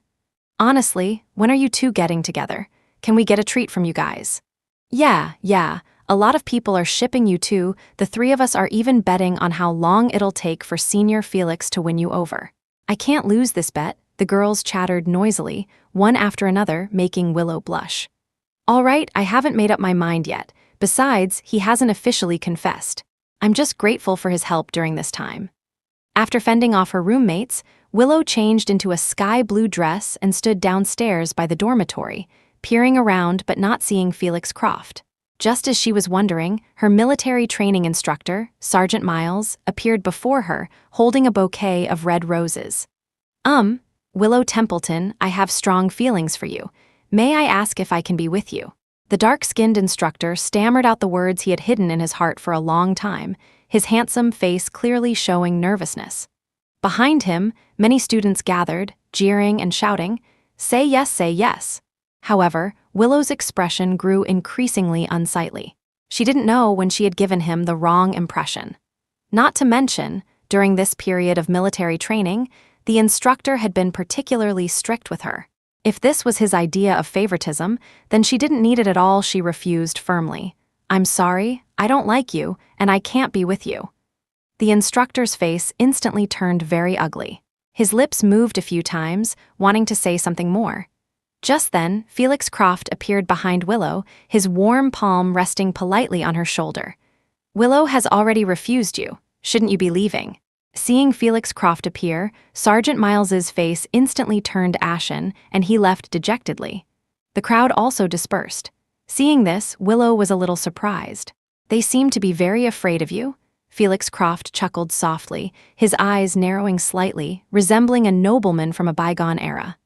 Honestly, when are you two getting together? Can we get a treat from you guys?" Yeah, a lot of people are shipping you two. The three of us are even betting on how long it'll take for Senior Felix to win you over. I can't lose this bet, the girls chattered noisily, one after another, making Willow blush. All right, I haven't made up my mind yet. Besides, he hasn't officially confessed. I'm just grateful for his help during this time. After fending off her roommates, Willow changed into a sky blue dress and stood downstairs by the dormitory, peering around but not seeing Felix Croft. Just as she was wondering, her military training instructor, Sergeant Miles, appeared before her, holding a bouquet of red roses. Willow Templeton, I have strong feelings for you. May I ask if I can be with you?" The dark-skinned instructor stammered out the words he had hidden in his heart for a long time, his handsome face clearly showing nervousness. Behind him, many students gathered, jeering and shouting, "Say yes, say yes." However, Willow's expression grew increasingly unsightly. She didn't know when she had given him the wrong impression. Not to mention, during this period of military training, the instructor had been particularly strict with her. If this was his idea of favoritism, then she didn't need it at all. She refused firmly. "I'm sorry, I don't like you, and I can't be with you." The instructor's face instantly turned very ugly. His lips moved a few times, wanting to say something more. Just then, Felix Croft appeared behind Willow, his warm palm resting politely on her shoulder. "Willow has already refused you. Shouldn't you be leaving?" Seeing Felix Croft appear, Sergeant Miles's face instantly turned ashen, and he left dejectedly. The crowd also dispersed. Seeing this, Willow was a little surprised. "They seem to be very afraid of you?" Felix Croft chuckled softly, his eyes narrowing slightly, resembling a nobleman from a bygone era.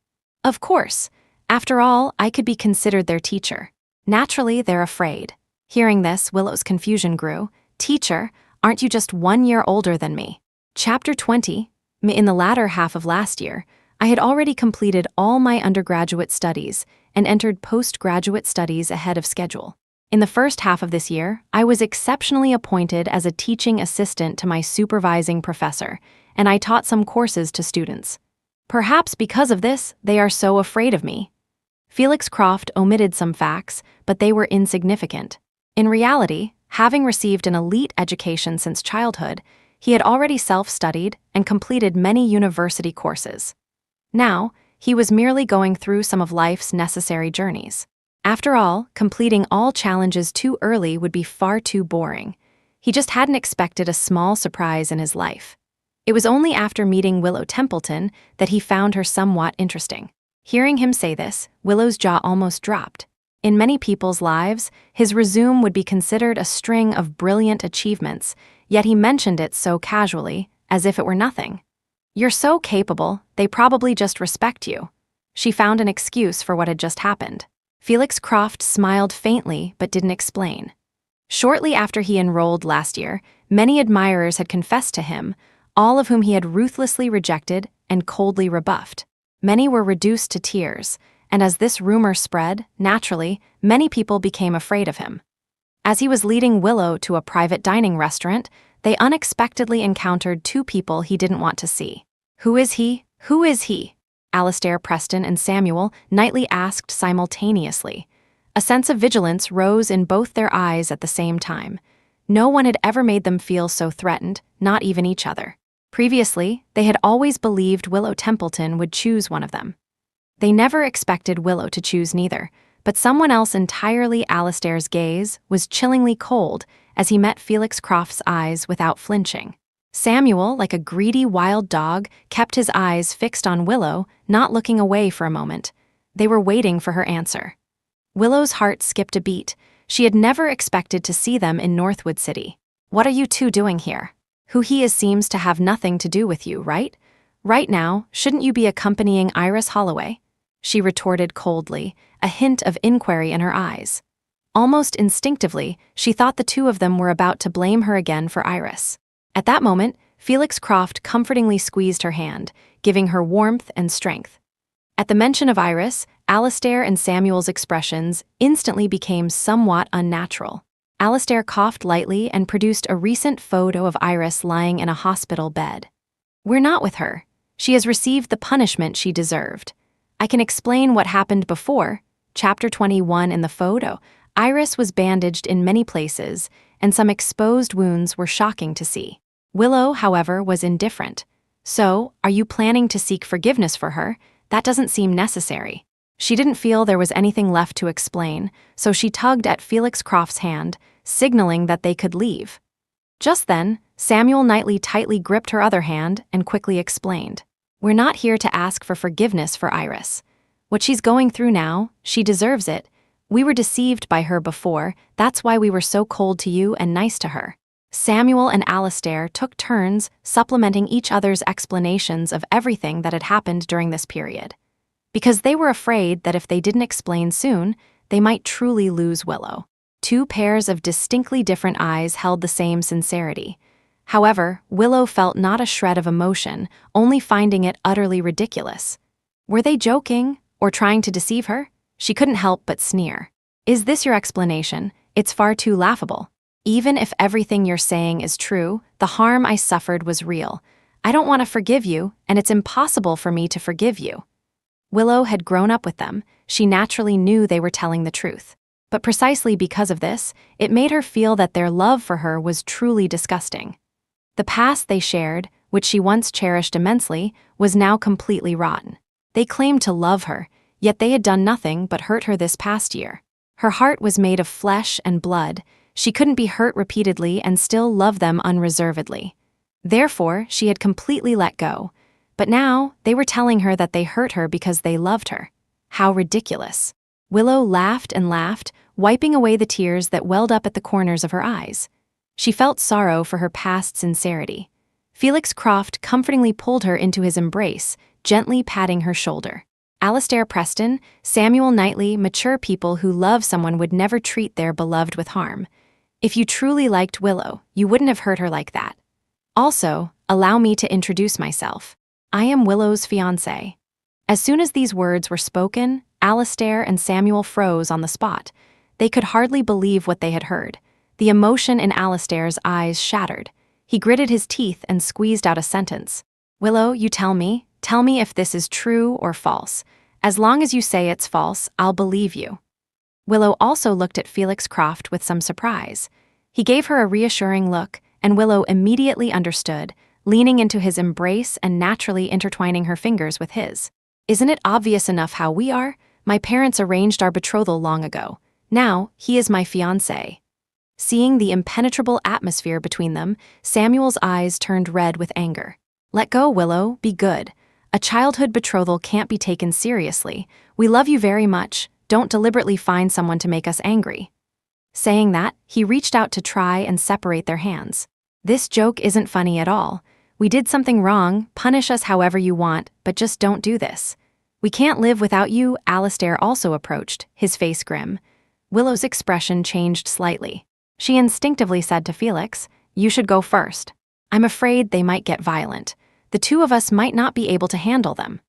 "Of course. After all, I could be considered their teacher. Naturally, they're afraid." Hearing this, Willow's confusion grew. "Teacher, aren't you just 1 year older than me?" Chapter 20. In the latter half of last year, I had already completed all my undergraduate studies and entered postgraduate studies ahead of schedule. In the first half of this year, I was exceptionally appointed as a teaching assistant to my supervising professor, and I taught some courses to students. Perhaps because of this, they are so afraid of me. Felix Croft omitted some facts, but they were insignificant. In reality, having received an elite education since childhood, he had already self-studied and completed many university courses. Now, he was merely going through some of life's necessary journeys. After all, completing all challenges too early would be far too boring. He just hadn't expected a small surprise in his life. It was only after meeting Willow Templeton that he found her somewhat interesting. Hearing him say this, Willow's jaw almost dropped. In many people's lives, his resume would be considered a string of brilliant achievements, yet he mentioned it so casually, as if it were nothing. "You're so capable, they probably just respect you." She found an excuse for what had just happened. Felix Croft smiled faintly but didn't explain. Shortly after he enrolled last year, many admirers had confessed to him, all of whom he had ruthlessly rejected and coldly rebuffed. Many were reduced to tears, and as this rumor spread, naturally, many people became afraid of him. As he was leading Willow to a private dining restaurant, they unexpectedly encountered two people he didn't want to see. "Who is he? Who is he?" Alastair, Preston, and Samuel nightly asked simultaneously. A sense of vigilance rose in both their eyes at the same time. No one had ever made them feel so threatened, not even each other. Previously, they had always believed Willow Templeton would choose one of them. They never expected Willow to choose neither, but someone else entirely. Alastair's gaze was chillingly cold as he met Felix Croft's eyes without flinching. Samuel, like a greedy wild dog, kept his eyes fixed on Willow, not looking away for a moment. They were waiting for her answer. Willow's heart skipped a beat. She had never expected to see them in Northwood City. "What are you two doing here? Who he is seems to have nothing to do with you, right? Right now, shouldn't you be accompanying Iris Holloway?" She retorted coldly, a hint of inquiry in her eyes. Almost instinctively, she thought the two of them were about to blame her again for Iris. At that moment, Felix Croft comfortingly squeezed her hand, giving her warmth and strength. At the mention of Iris, Alastair and Samuel's expressions instantly became somewhat unnatural. Alastair coughed lightly and produced a recent photo of Iris lying in a hospital bed. "We're not with her. She has received the punishment she deserved. I can explain what happened before." Chapter 21 in the photo, Iris was bandaged in many places, and some exposed wounds were shocking to see. Willow, however, was indifferent. "So, are you planning to seek forgiveness for her? That doesn't seem necessary." She didn't feel there was anything left to explain, so she tugged at Felix Croft's hand, signaling that they could leave. Just then, Samuel Knightley tightly gripped her other hand and quickly explained, "We're not here to ask for forgiveness for Iris. What she's going through now, she deserves it. We were deceived by her before, that's why we were so cold to you and nice to her." Samuel and Alastair took turns supplementing each other's explanations of everything that had happened during this period. Because they were afraid that if they didn't explain soon, they might truly lose Willow. Two pairs of distinctly different eyes held the same sincerity. However, Willow felt not a shred of emotion, only finding it utterly ridiculous. Were they joking or trying to deceive her? She couldn't help but sneer. "Is this your explanation? It's far too laughable. Even if everything you're saying is true, the harm I suffered was real. I don't want to forgive you, and it's impossible for me to forgive you." Willow had grown up with them. She naturally knew they were telling the truth. But precisely because of this, it made her feel that their love for her was truly disgusting. The past they shared, which she once cherished immensely, was now completely rotten. They claimed to love her, yet they had done nothing but hurt her this past year. Her heart was made of flesh and blood. She couldn't be hurt repeatedly and still love them unreservedly. Therefore, she had completely let go. But now, they were telling her that they hurt her because they loved her. How ridiculous. Willow laughed and laughed, wiping away the tears that welled up at the corners of her eyes. She felt sorrow for her past sincerity. Felix Croft comfortingly pulled her into his embrace, gently patting her shoulder. Alastair Preston, Samuel Knightley, mature people who love someone would never treat their beloved with harm. If you truly liked Willow, you wouldn't have hurt her like that. Also, allow me to introduce myself. I am Willow's fiancé. As soon as these words were spoken, Alastair and Samuel froze on the spot. They could hardly believe what they had heard. The emotion in Alastair's eyes shattered. He gritted his teeth and squeezed out a sentence. "Willow, you tell me if this is true or false. As long as you say it's false, I'll believe you." Willow also looked at Felix Croft with some surprise. He gave her a reassuring look, and Willow immediately understood, leaning into his embrace and naturally intertwining her fingers with his. "Isn't it obvious enough how we are? My parents arranged our betrothal long ago. Now, he is my fiancé." Seeing the impenetrable atmosphere between them, Samuel's eyes turned red with anger. "Let go, Willow, be good. A childhood betrothal can't be taken seriously. We love you very much. Don't deliberately find someone to make us angry." Saying that, he reached out to try and separate their hands. "This joke isn't funny at all. We did something wrong, punish us however you want, but just don't do this. We can't live without you." Alastair also approached, his face grim. Willow's expression changed slightly. She instinctively said to Felix, "You should go first. I'm afraid they might get violent. The two of us might not be able to handle them."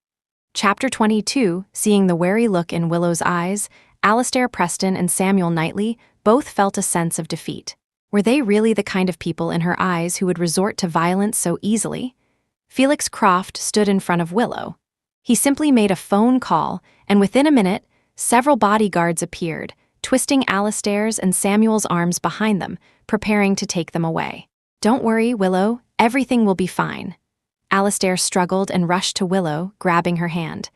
Chapter 22, seeing the wary look in Willow's eyes, Alastair Preston and Samuel Knightley both felt a sense of defeat. Were they really the kind of people in her eyes who would resort to violence so easily? Felix Croft stood in front of Willow. He simply made a phone call, and within a minute, several bodyguards appeared, twisting Alastair's and Samuel's arms behind them, preparing to take them away. "Don't worry, Willow, everything will be fine." Alastair struggled and rushed to Willow, grabbing her hand.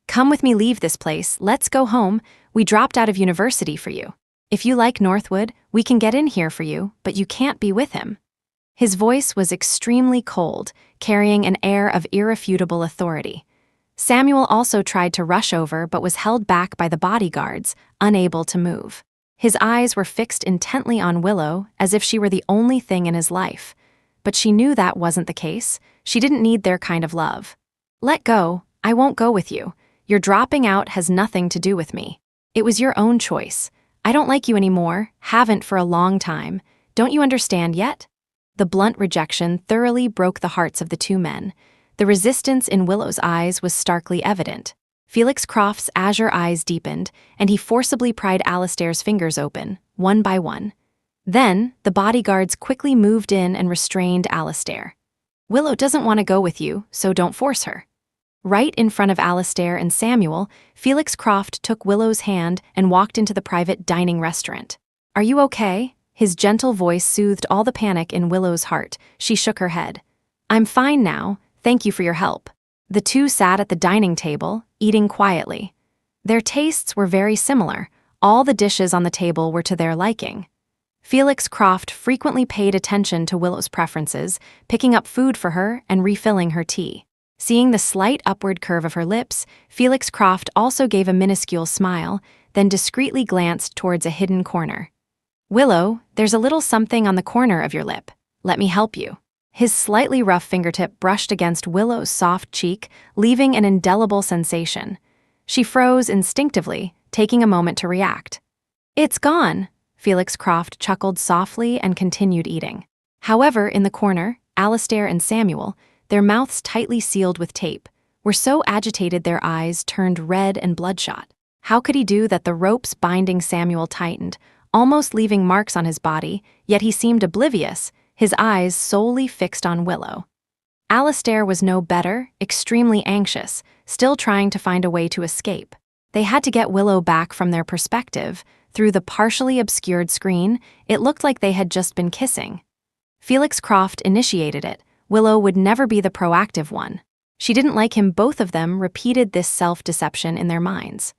"Come with me, leave this place, let's go home. We dropped out of university for you. If you like Northwood, we can get in here for you, but you can't be with him." His voice was extremely cold, carrying an air of irrefutable authority. Samuel also tried to rush over but was held back by the bodyguards, unable to move. His eyes were fixed intently on Willow, as if she were the only thing in his life. But she knew that wasn't the case. She didn't need their kind of love. "Let go. I won't go with you. Your dropping out has nothing to do with me. It was your own choice. I don't like you anymore, haven't for a long time. Don't you understand yet?" The blunt rejection thoroughly broke the hearts of the two men. The resistance in Willow's eyes was starkly evident. Felix Croft's azure eyes deepened, and he forcibly pried Alastair's fingers open, one by one. Then, the bodyguards quickly moved in and restrained Alastair. "Willow doesn't want to go with you, so don't force her." Right in front of Alastair and Samuel, Felix Croft took Willow's hand and walked into the private dining restaurant. "Are you okay?" His gentle voice soothed all the panic in Willow's heart. She shook her head. "I'm fine now, thank you for your help." The two sat at the dining table, eating quietly. Their tastes were very similar. All the dishes on the table were to their liking. Felix Croft frequently paid attention to Willow's preferences, picking up food for her and refilling her tea. Seeing the slight upward curve of her lips, Felix Croft also gave a minuscule smile, then discreetly glanced towards a hidden corner. "Willow, there's a little something on the corner of your lip. Let me help you." His slightly rough fingertip brushed against Willow's soft cheek, leaving an indelible sensation. She froze instinctively, taking a moment to react. "It's gone." Felix Croft chuckled softly and continued eating. However, in the corner, Alastair and Samuel, their mouths tightly sealed with tape, were so agitated their eyes turned red and bloodshot. How could he do that? The ropes binding Samuel tightened, almost leaving marks on his body, yet he seemed oblivious, his eyes solely fixed on Willow. Alastair was no better, extremely anxious, still trying to find a way to escape. They had to get Willow back from their perspective. Through the partially obscured screen, it looked like they had just been kissing. Felix Croft initiated it. Willow would never be the proactive one. She didn't like him. Both of them repeated this self-deception in their minds.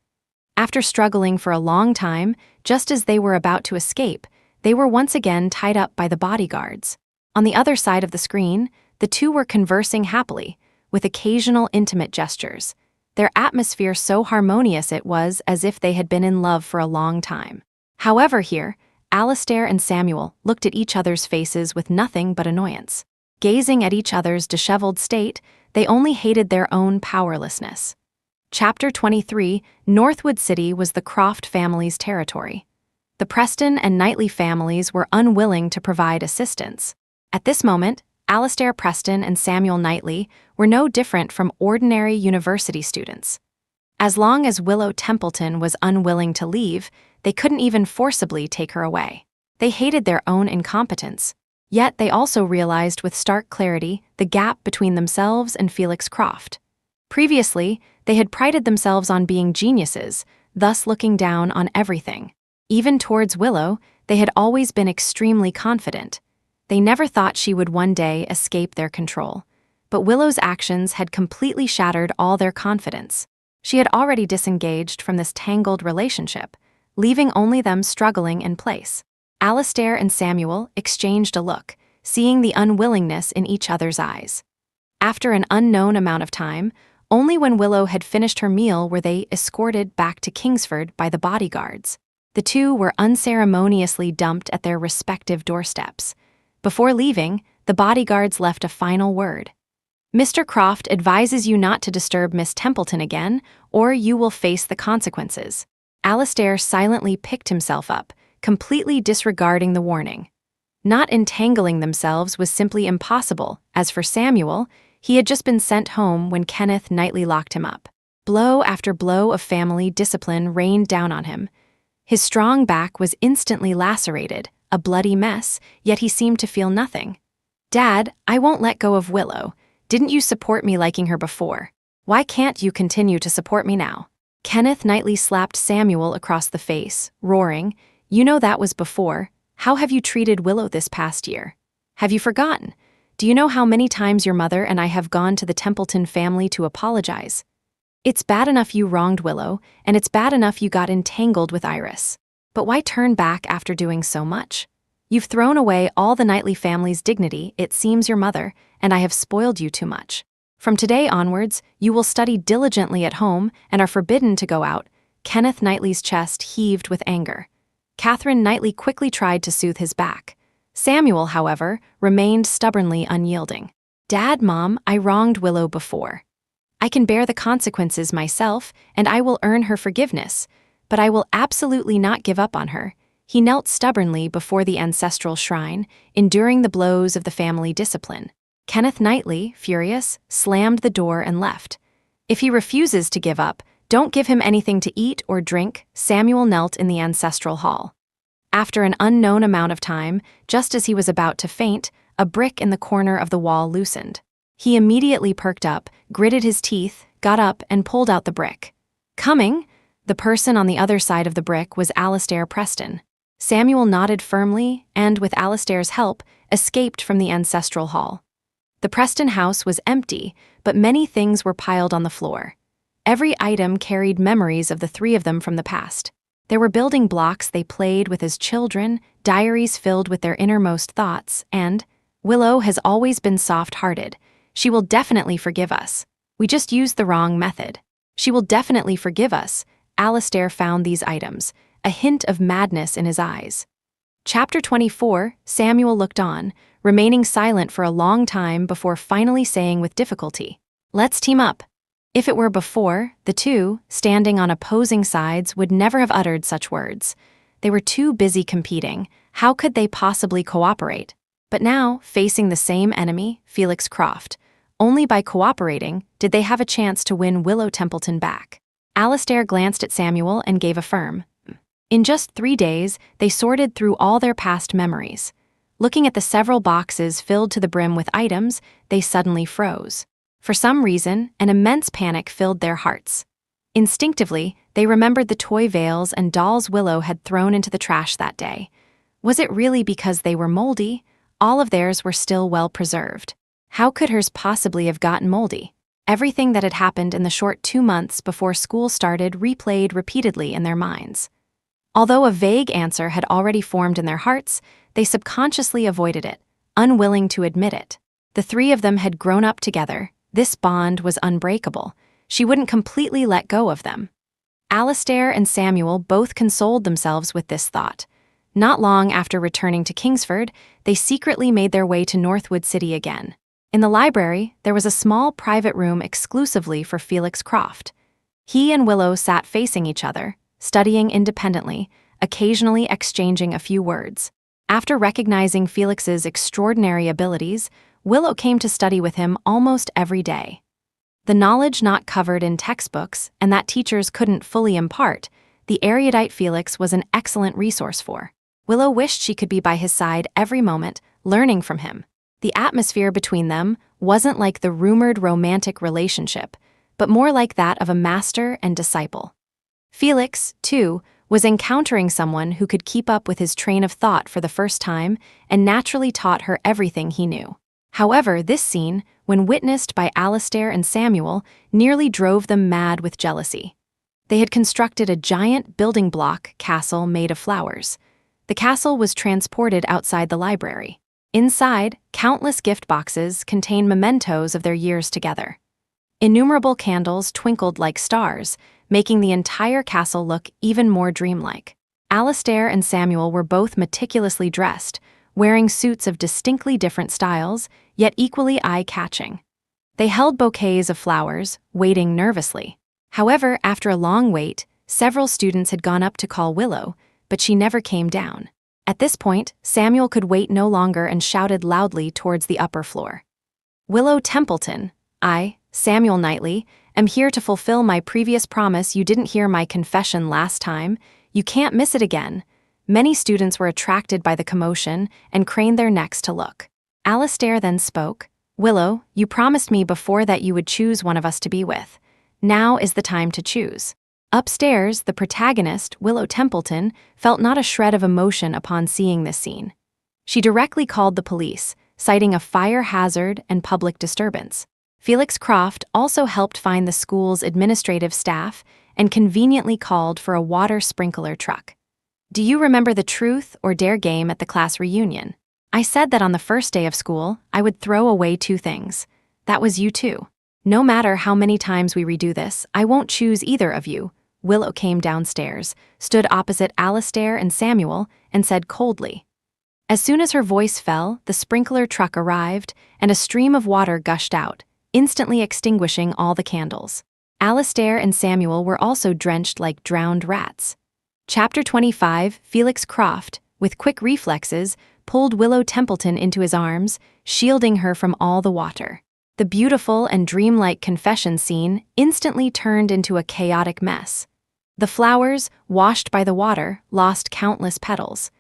After struggling for a long time, just as they were about to escape, they were once again tied up by the bodyguards. On the other side of the screen, the two were conversing happily, with occasional intimate gestures. Their atmosphere so harmonious it was as if they had been in love for a long time. However, here, Alastair and Samuel looked at each other's faces with nothing but annoyance. Gazing at each other's disheveled state, they only hated their own powerlessness. Chapter 23, Northwood City was the Croft family's territory. The Preston and Knightley families were unwilling to provide assistance. At this moment, Alastair Preston and Samuel Knightley were no different from ordinary university students. As long as Willow Templeton was unwilling to leave, they couldn't even forcibly take her away. They hated their own incompetence. Yet they also realized with stark clarity the gap between themselves and Felix Croft. Previously, they had prided themselves on being geniuses, thus looking down on everything. Even towards Willow, they had always been extremely confident. They never thought she would one day escape their control. But Willow's actions had completely shattered all their confidence. She had already disengaged from this tangled relationship, leaving only them struggling in place. Alastair and Samuel exchanged a look, seeing the unwillingness in each other's eyes. After an unknown amount of time, only when Willow had finished her meal were they escorted back to Kingsford by the bodyguards. The two were unceremoniously dumped at their respective doorsteps. Before leaving, the bodyguards left a final word. "Mr. Croft advises you not to disturb Miss Templeton again, or you will face the consequences." Alastair silently picked himself up, completely disregarding the warning. Not entangling themselves was simply impossible. As for Samuel, he had just been sent home when Kenneth Knightley locked him up. Blow after blow of family discipline rained down on him. His strong back was instantly lacerated, a bloody mess, yet he seemed to feel nothing. "Dad, I won't let go of Willow. Didn't you support me liking her before? Why can't you continue to support me now?" Kenneth Knightley slapped Samuel across the face, roaring, "You know that was before. How have you treated Willow this past year? Have you forgotten? Do you know how many times your mother and I have gone to the Templeton family to apologize? It's bad enough you wronged Willow, and it's bad enough you got entangled with Iris. But why turn back after doing so much? You've thrown away all the Knightley family's dignity, it seems your mother, and I have spoiled you too much. From today onwards, you will study diligently at home and are forbidden to go out." Kenneth Knightley's chest heaved with anger. Catherine Knightley quickly tried to soothe his back. Samuel, however, remained stubbornly unyielding. "Dad, Mom, I wronged Willow before. I can bear the consequences myself, and I will earn her forgiveness, but I will absolutely not give up on her." He knelt stubbornly before the ancestral shrine, enduring the blows of the family discipline. Kenneth Knightley, furious, slammed the door and left. "If he refuses to give up, don't give him anything to eat or drink." Samuel knelt in the ancestral hall. After an unknown amount of time, just as he was about to faint, a brick in the corner of the wall loosened. He immediately perked up, gritted his teeth, got up, and pulled out the brick. "Coming?" The person on the other side of the brick was Alastair Preston. Samuel nodded firmly and, with Alastair's help, escaped from the ancestral hall. The Preston house was empty, but many things were piled on the floor. Every item carried memories of the three of them from the past. There were building blocks they played with as children, diaries filled with their innermost thoughts, and, "Willow has always been soft-hearted. She will definitely forgive us. We just used the wrong method. She will definitely forgive us." Alastair found these items, a hint of madness in his eyes. Chapter 24, Samuel looked on, remaining silent for a long time before finally saying with difficulty, "Let's team up." If it were before, the two, standing on opposing sides, would never have uttered such words. They were too busy competing. How could they possibly cooperate? But now, facing the same enemy, Felix Croft, only by cooperating did they have a chance to win Willow Templeton back. Alastair glanced at Samuel and gave a firm. In just 3 days, they sorted through all their past memories. Looking at the several boxes filled to the brim with items, they suddenly froze. For some reason, an immense panic filled their hearts. Instinctively, they remembered the toy veils and dolls Willow had thrown into the trash that day. Was it really because they were moldy? All of theirs were still well preserved. How could hers possibly have gotten moldy? Everything that had happened in the short 2 months before school started replayed repeatedly in their minds. Although a vague answer had already formed in their hearts, they subconsciously avoided it, unwilling to admit it. The three of them had grown up together. This bond was unbreakable. She wouldn't completely let go of them. Alastair and Samuel both consoled themselves with this thought. Not long after returning to Kingsford, they secretly made their way to Northwood City again. In the library, there was a small private room exclusively for Felix Croft. He and Willow sat facing each other, studying independently, occasionally exchanging a few words. After recognizing Felix's extraordinary abilities, Willow came to study with him almost every day. The knowledge not covered in textbooks and that teachers couldn't fully impart, the erudite Felix was an excellent resource for. Willow wished she could be by his side every moment, learning from him. The atmosphere between them wasn't like the rumored romantic relationship, but more like that of a master and disciple. Felix, too, was encountering someone who could keep up with his train of thought for the first time and naturally taught her everything he knew. However, this scene, when witnessed by Alastair and Samuel, nearly drove them mad with jealousy. They had constructed a giant building block castle made of flowers. The castle was transported outside the library. Inside, countless gift boxes contained mementos of their years together. Innumerable candles twinkled like stars, making the entire castle look even more dreamlike. Alastair and Samuel were both meticulously dressed, wearing suits of distinctly different styles, yet equally eye-catching. They held bouquets of flowers, waiting nervously. However, after a long wait, several students had gone up to call Willow, but she never came down. At this point, Samuel could wait no longer and shouted loudly towards the upper floor. "Willow Templeton, I, Samuel Knightley, am here to fulfill my previous promise. You didn't hear my confession last time. You can't miss it again." Many students were attracted by the commotion and craned their necks to look. Alastair then spoke. "Willow, you promised me before that you would choose one of us to be with. Now is the time to choose." Upstairs, the protagonist, Willow Templeton, felt not a shred of emotion upon seeing this scene. She directly called the police, citing a fire hazard and public disturbance. Felix Croft also helped find the school's administrative staff and conveniently called for a water sprinkler truck. "Do you remember the truth or dare game at the class reunion? I said that on the first day of school, I would throw away 2 things. That was you too. No matter how many times we redo this, I won't choose either of you." Willow came downstairs, stood opposite Alastair and Samuel, and said coldly. As soon as her voice fell, the sprinkler truck arrived, and a stream of water gushed out, instantly extinguishing all the candles. Alastair and Samuel were also drenched like drowned rats. Chapter 25, Felix Croft, with quick reflexes, pulled Willow Templeton into his arms, shielding her from all the water. The beautiful and dreamlike confession scene instantly turned into a chaotic mess. The flowers, washed by the water, lost countless petals.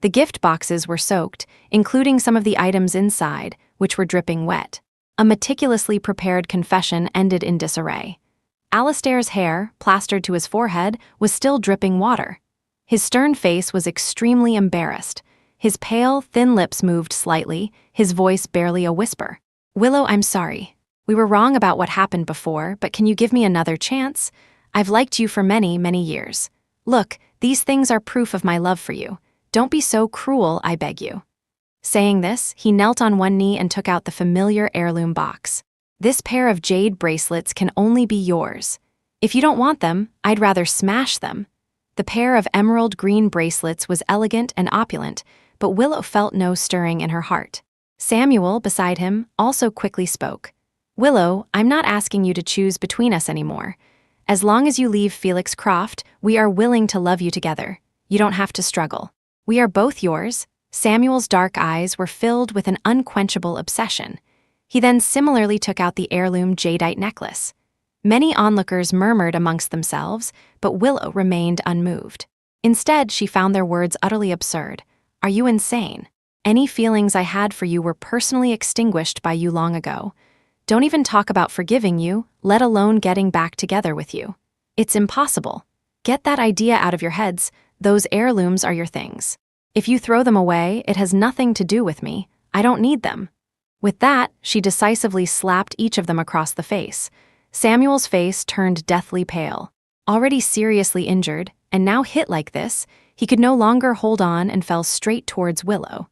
The gift boxes were soaked, including some of the items inside, which were dripping wet. A meticulously prepared confession ended in disarray. Alastair's hair, plastered to his forehead, was still dripping water. His stern face was extremely embarrassed. His pale, thin lips moved slightly, his voice barely a whisper. "Willow, I'm sorry. We were wrong about what happened before, but can you give me another chance? I've liked you for many, many years. Look, these things are proof of my love for you. Don't be so cruel, I beg you." Saying this, he knelt on one knee and took out the familiar heirloom box. "This pair of jade bracelets can only be yours. If you don't want them, I'd rather smash them." The pair of emerald green bracelets was elegant and opulent, but Willow felt no stirring in her heart. Samuel, beside him, also quickly spoke. "Willow, I'm not asking you to choose between us anymore. As long as you leave Felix Croft, we are willing to love you together. You don't have to struggle. We are both yours." Samuel's dark eyes were filled with an unquenchable obsession. He then similarly took out the heirloom jadeite necklace. Many onlookers murmured amongst themselves, but Willow remained unmoved. Instead, she found their words utterly absurd. "Are you insane? Any feelings I had for you were personally extinguished by you long ago. Don't even talk about forgiving you, let alone getting back together with you. It's impossible. Get that idea out of your heads. Those heirlooms are your things. If you throw them away, it has nothing to do with me. I don't need them." With that, she decisively slapped each of them across the face. Samuel's face turned deathly pale. Already seriously injured, and now hit like this, he could no longer hold on and fell straight towards Willow.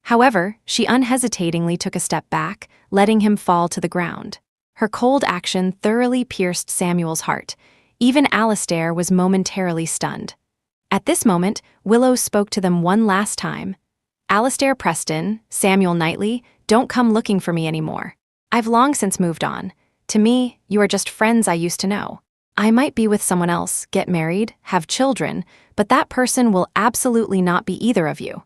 However, she unhesitatingly took a step back, letting him fall to the ground. Her cold action thoroughly pierced Samuel's heart. Even Alastair was momentarily stunned. At this moment, Willow spoke to them one last time. "Alastair Preston, Samuel Knightley, don't come looking for me anymore. I've long since moved on. To me, you are just friends I used to know. I might be with someone else, get married, have children, but that person will absolutely not be either of you."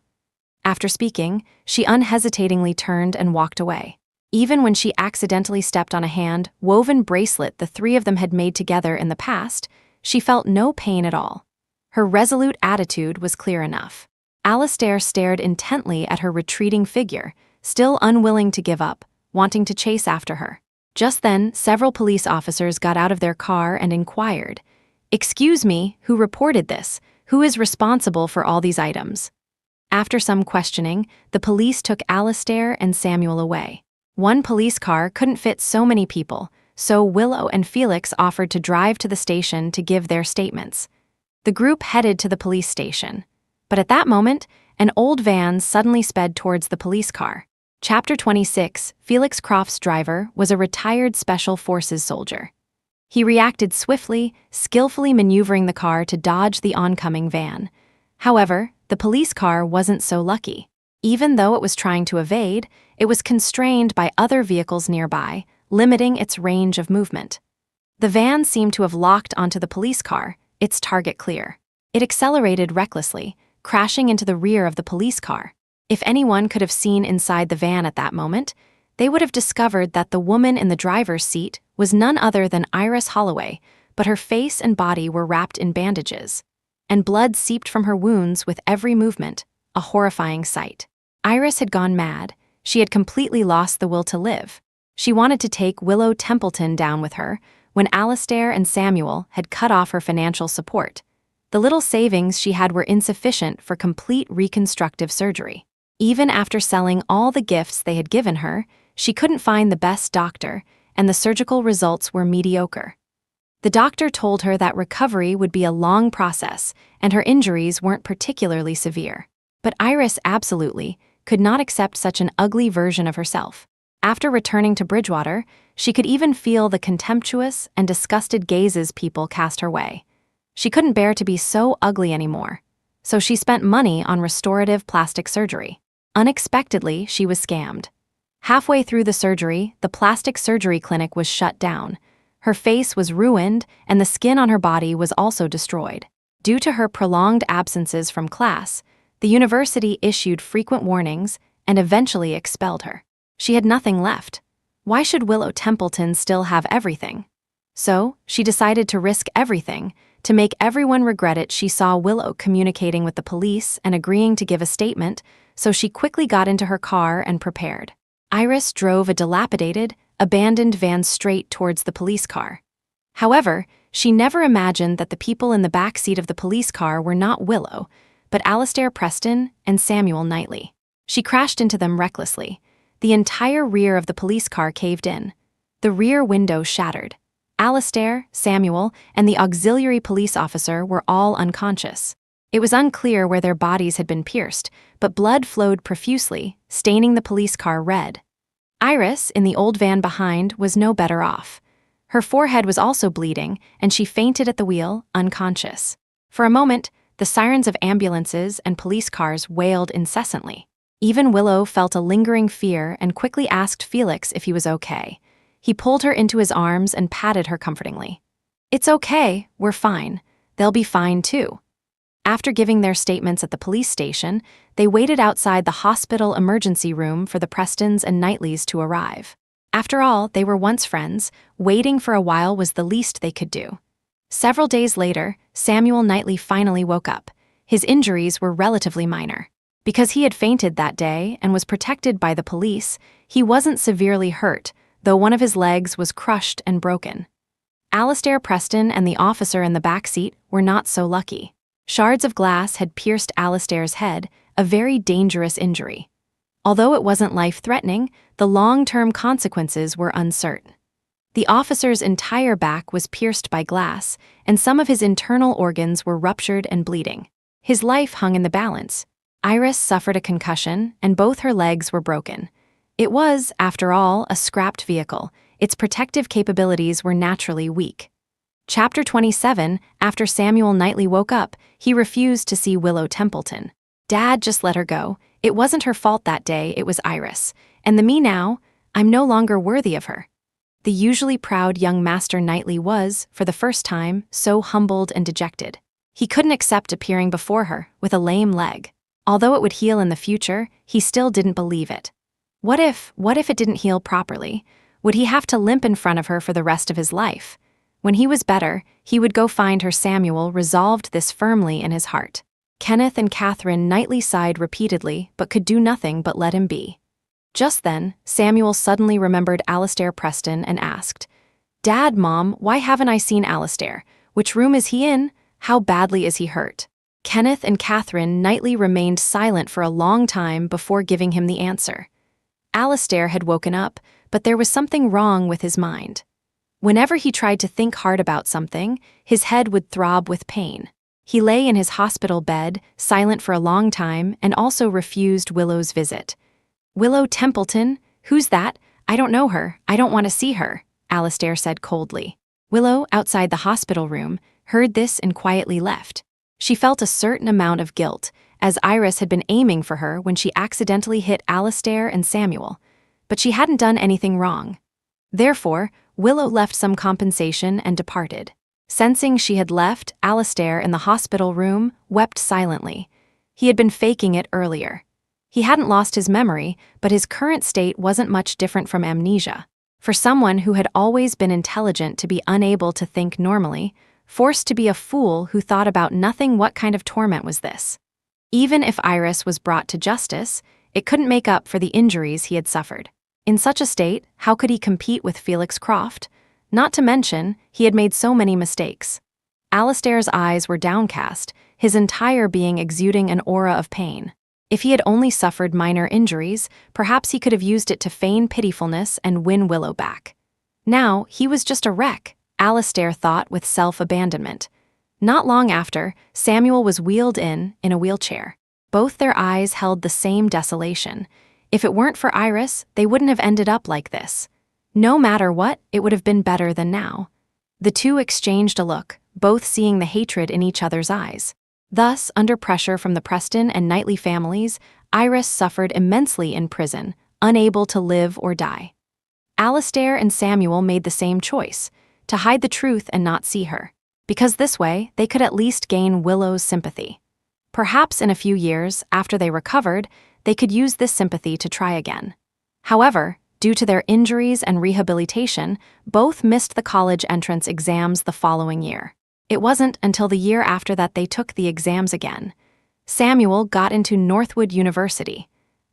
After speaking, she unhesitatingly turned and walked away. Even when she accidentally stepped on a hand-woven bracelet the 3 of them had made together in the past, she felt no pain at all. Her resolute attitude was clear enough. Alastair stared intently at her retreating figure, still unwilling to give up, wanting to chase after her. Just then, several police officers got out of their car and inquired, "Excuse me, who reported this? Who is responsible for all these items?" After some questioning, the police took Alastair and Samuel away. One police car couldn't fit so many people, so Willow and Felix offered to drive to the station to give their statements. The group headed to the police station. But at that moment, an old van suddenly sped towards the police car. Chapter 26, Felix Croft's driver was a retired Special Forces soldier. He reacted swiftly, skillfully maneuvering the car to dodge the oncoming van. However, the police car wasn't so lucky. Even though it was trying to evade, it was constrained by other vehicles nearby, limiting its range of movement. The van seemed to have locked onto the police car, its target clear. It accelerated recklessly, crashing into the rear of the police car. If anyone could have seen inside the van at that moment, they would have discovered that the woman in the driver's seat was none other than Iris Holloway, but her face and body were wrapped in bandages, and blood seeped from her wounds with every movement, a horrifying sight. Iris had gone mad. She had completely lost the will to live. She wanted to take Willow Templeton down with her when Alastair and Samuel had cut off her financial support. The little savings she had were insufficient for complete reconstructive surgery. Even after selling all the gifts they had given her, she couldn't find the best doctor, and the surgical results were mediocre. The doctor told her that recovery would be a long process, and her injuries weren't particularly severe. But Iris absolutely could not accept such an ugly version of herself. After returning to Bridgewater, she could even feel the contemptuous and disgusted gazes people cast her way. She couldn't bear to be so ugly anymore, so she spent money on restorative plastic surgery. Unexpectedly, she was scammed. Halfway through the surgery, the plastic surgery clinic was shut down. Her face was ruined, and the skin on her body was also destroyed. Due to her prolonged absences from class, the university issued frequent warnings and eventually expelled her. She had nothing left. Why should Willow Templeton still have everything? So, she decided to risk everything. To make everyone regret it, she saw Willow communicating with the police and agreeing to give a statement, so she quickly got into her car and prepared. Iris drove a dilapidated, abandoned van straight towards the police car. However, she never imagined that the people in the back seat of the police car were not Willow, but Alastair Preston and Samuel Knightley. She crashed into them recklessly. The entire rear of the police car caved in. The rear window shattered. Alastair, Samuel, and the auxiliary police officer were all unconscious. It was unclear where their bodies had been pierced, but blood flowed profusely, staining the police car red. Iris, in the old van behind, was no better off. Her forehead was also bleeding, and she fainted at the wheel, unconscious. For a moment, the sirens of ambulances and police cars wailed incessantly. Even Willow felt a lingering fear and quickly asked Felix if he was okay. He pulled her into his arms and patted her comfortingly. "It's okay, we're fine. They'll be fine too." After giving their statements at the police station, they waited outside the hospital emergency room for the Prestons and Knightleys to arrive. After all, they were once friends. Waiting for a while was the least they could do. Several days later, Samuel Knightley finally woke up. His injuries were relatively minor. Because he had fainted that day and was protected by the police, he wasn't severely hurt, though one of his legs was crushed and broken. Alastair Preston and the officer in the back seat were not so lucky. Shards of glass had pierced Alastair's head, a very dangerous injury. Although it wasn't life-threatening, the long-term consequences were uncertain. The officer's entire back was pierced by glass, and some of his internal organs were ruptured and bleeding. His life hung in the balance. Iris suffered a concussion, and both her legs were broken. It was, after all, a scrapped vehicle. Its protective capabilities were naturally weak. Chapter 27, after Samuel Knightley woke up, he refused to see Willow Templeton. "Dad, just let her go. It wasn't her fault that day, it was Iris. And the me now, I'm no longer worthy of her." The usually proud young Master Knightley was, for the first time, so humbled and dejected. He couldn't accept appearing before her with a lame leg. Although it would heal in the future, he still didn't believe it. What if it didn't heal properly? Would he have to limp in front of her for the rest of his life? When he was better, he would go find her. Samuel resolved this firmly in his heart. Kenneth and Catherine Knightley sighed repeatedly, but could do nothing but let him be. Just then, Samuel suddenly remembered Alastair Preston and asked, "Dad, Mom, why haven't I seen Alastair? Which room is he in? How badly is he hurt?" Kenneth and Catherine Knightley remained silent for a long time before giving him the answer. Alastair had woken up, but there was something wrong with his mind. Whenever he tried to think hard about something, his head would throb with pain. He lay in his hospital bed, silent for a long time, and also refused Willow's visit. "Willow Templeton? Who's that? I don't know her. I don't want to see her," Alastair said coldly. Willow, outside the hospital room, heard this and quietly left. She felt a certain amount of guilt, as Iris had been aiming for her when she accidentally hit Alastair and Samuel, but she hadn't done anything wrong. Therefore, Willow left some compensation and departed. Sensing she had left Alistair in the hospital room, wept silently. He had been faking it earlier. He hadn't lost his memory, but his current state wasn't much different from amnesia. For someone who had always been intelligent to be unable to think normally, forced to be a fool who thought about nothing, what kind of torment was this? Even if Iris was brought to justice, it couldn't make up for the injuries he had suffered. In such a state, how could he compete with Felix Croft? Not to mention, he had made so many mistakes. Alistair's eyes were downcast, his entire being exuding an aura of pain. If he had only suffered minor injuries, perhaps he could have used it to feign pitifulness and win Willow back. Now, he was just a wreck, Alistair thought with self-abandonment. Not long after, Samuel was wheeled in a wheelchair. Both their eyes held the same desolation. If it weren't for Iris, they wouldn't have ended up like this. No matter what, it would have been better than now. The two exchanged a look, both seeing the hatred in each other's eyes. Thus, under pressure from the Preston and Knightley families, Iris suffered immensely in prison, unable to live or die. Alistair and Samuel made the same choice, to hide the truth and not see her, because this way they could at least gain Willow's sympathy. Perhaps in a few years, after they recovered, they could use this sympathy to try again. However, due to their injuries and rehabilitation, both missed the college entrance exams the following year. It wasn't until the year after that they took the exams again. Samuel got into Northwood University.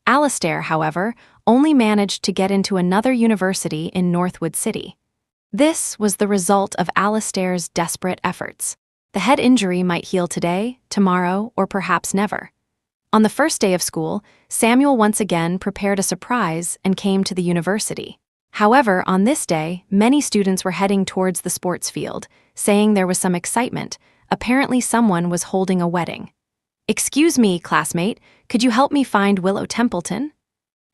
Alistair, however, only managed to get into another university in Northwood City. This was the result of Alistair's desperate efforts. The head injury might heal today, tomorrow, or perhaps never. On the first day of school, Samuel once again prepared a surprise and came to the university. However, on this day, many students were heading towards the sports field, saying there was some excitement. Apparently someone was holding a wedding. "Excuse me, classmate, could you help me find Willow Templeton?"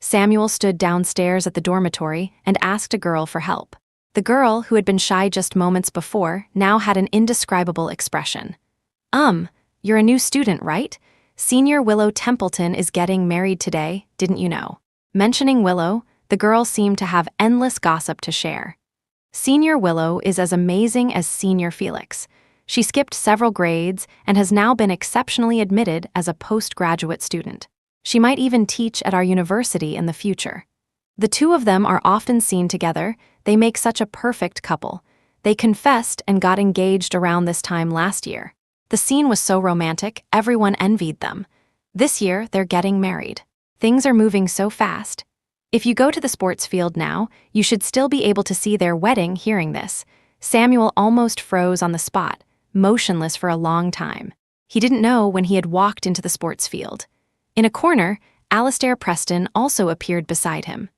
Samuel stood downstairs at the dormitory and asked a girl for help. The girl, who had been shy just moments before, now had an indescribable expression. You're a new student, right? Senior Willow Templeton is getting married today, didn't you know?" Mentioning Willow, the girl seemed to have endless gossip to share. Senior Willow is as amazing as Senior Felix. She skipped several grades and has now been exceptionally admitted as a postgraduate student. She might even teach at our university in the future. The two of them are often seen together. They make such a perfect couple. They confessed and got engaged around this time last year. The scene was so romantic, everyone envied them. This year, they're getting married. Things are moving so fast. If you go to the sports field now, you should still be able to see their wedding. Hearing this, Samuel almost froze on the spot, motionless for a long time. He didn't know when he had walked into the sports field. In a corner, Alistair Preston also appeared beside him.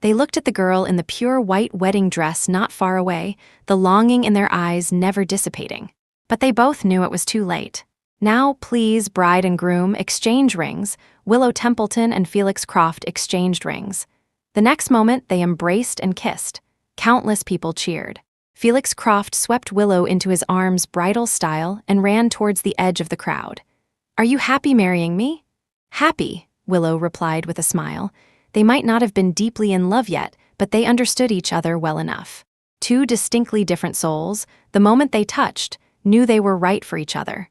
They looked at the girl in the pure white wedding dress not far away, the longing in their eyes never dissipating. But they both knew it was too late. "Now, please, bride and groom, exchange rings." Willow Templeton and Felix Croft exchanged rings. The next moment, they embraced and kissed. Countless people cheered. Felix Croft swept Willow into his arms bridal style and ran towards the edge of the crowd. "Are you happy marrying me?" "Happy," Willow replied with a smile. They might not have been deeply in love yet, but they understood each other well enough. Two distinctly different souls, the moment they touched, knew they were right for each other.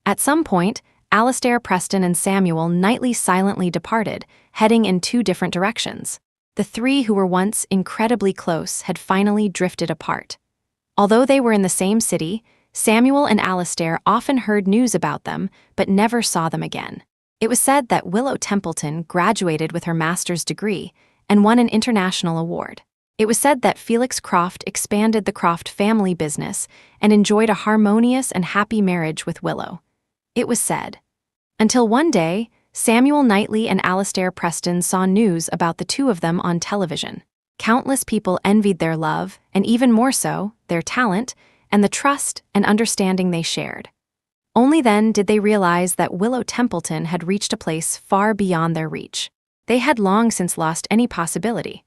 At some point, Alistair Preston and Samuel Knightley silently departed, heading in two different directions. The three who were once incredibly close had finally drifted apart. Although they were in the same city, Samuel and Alistair often heard news about them, but never saw them again. It was said that Willow Templeton graduated with her master's degree and won an international award. It was said that Felix Croft expanded the Croft family business and enjoyed a harmonious and happy marriage with Willow. It was said. Until one day, Samuel Knightley and Alistair Preston saw news about the two of them on television. Countless people envied their love, and even more so, their talent, and the trust and understanding they shared. Only then did they realize that Willow Templeton had reached a place far beyond their reach. They had long since lost any possibility.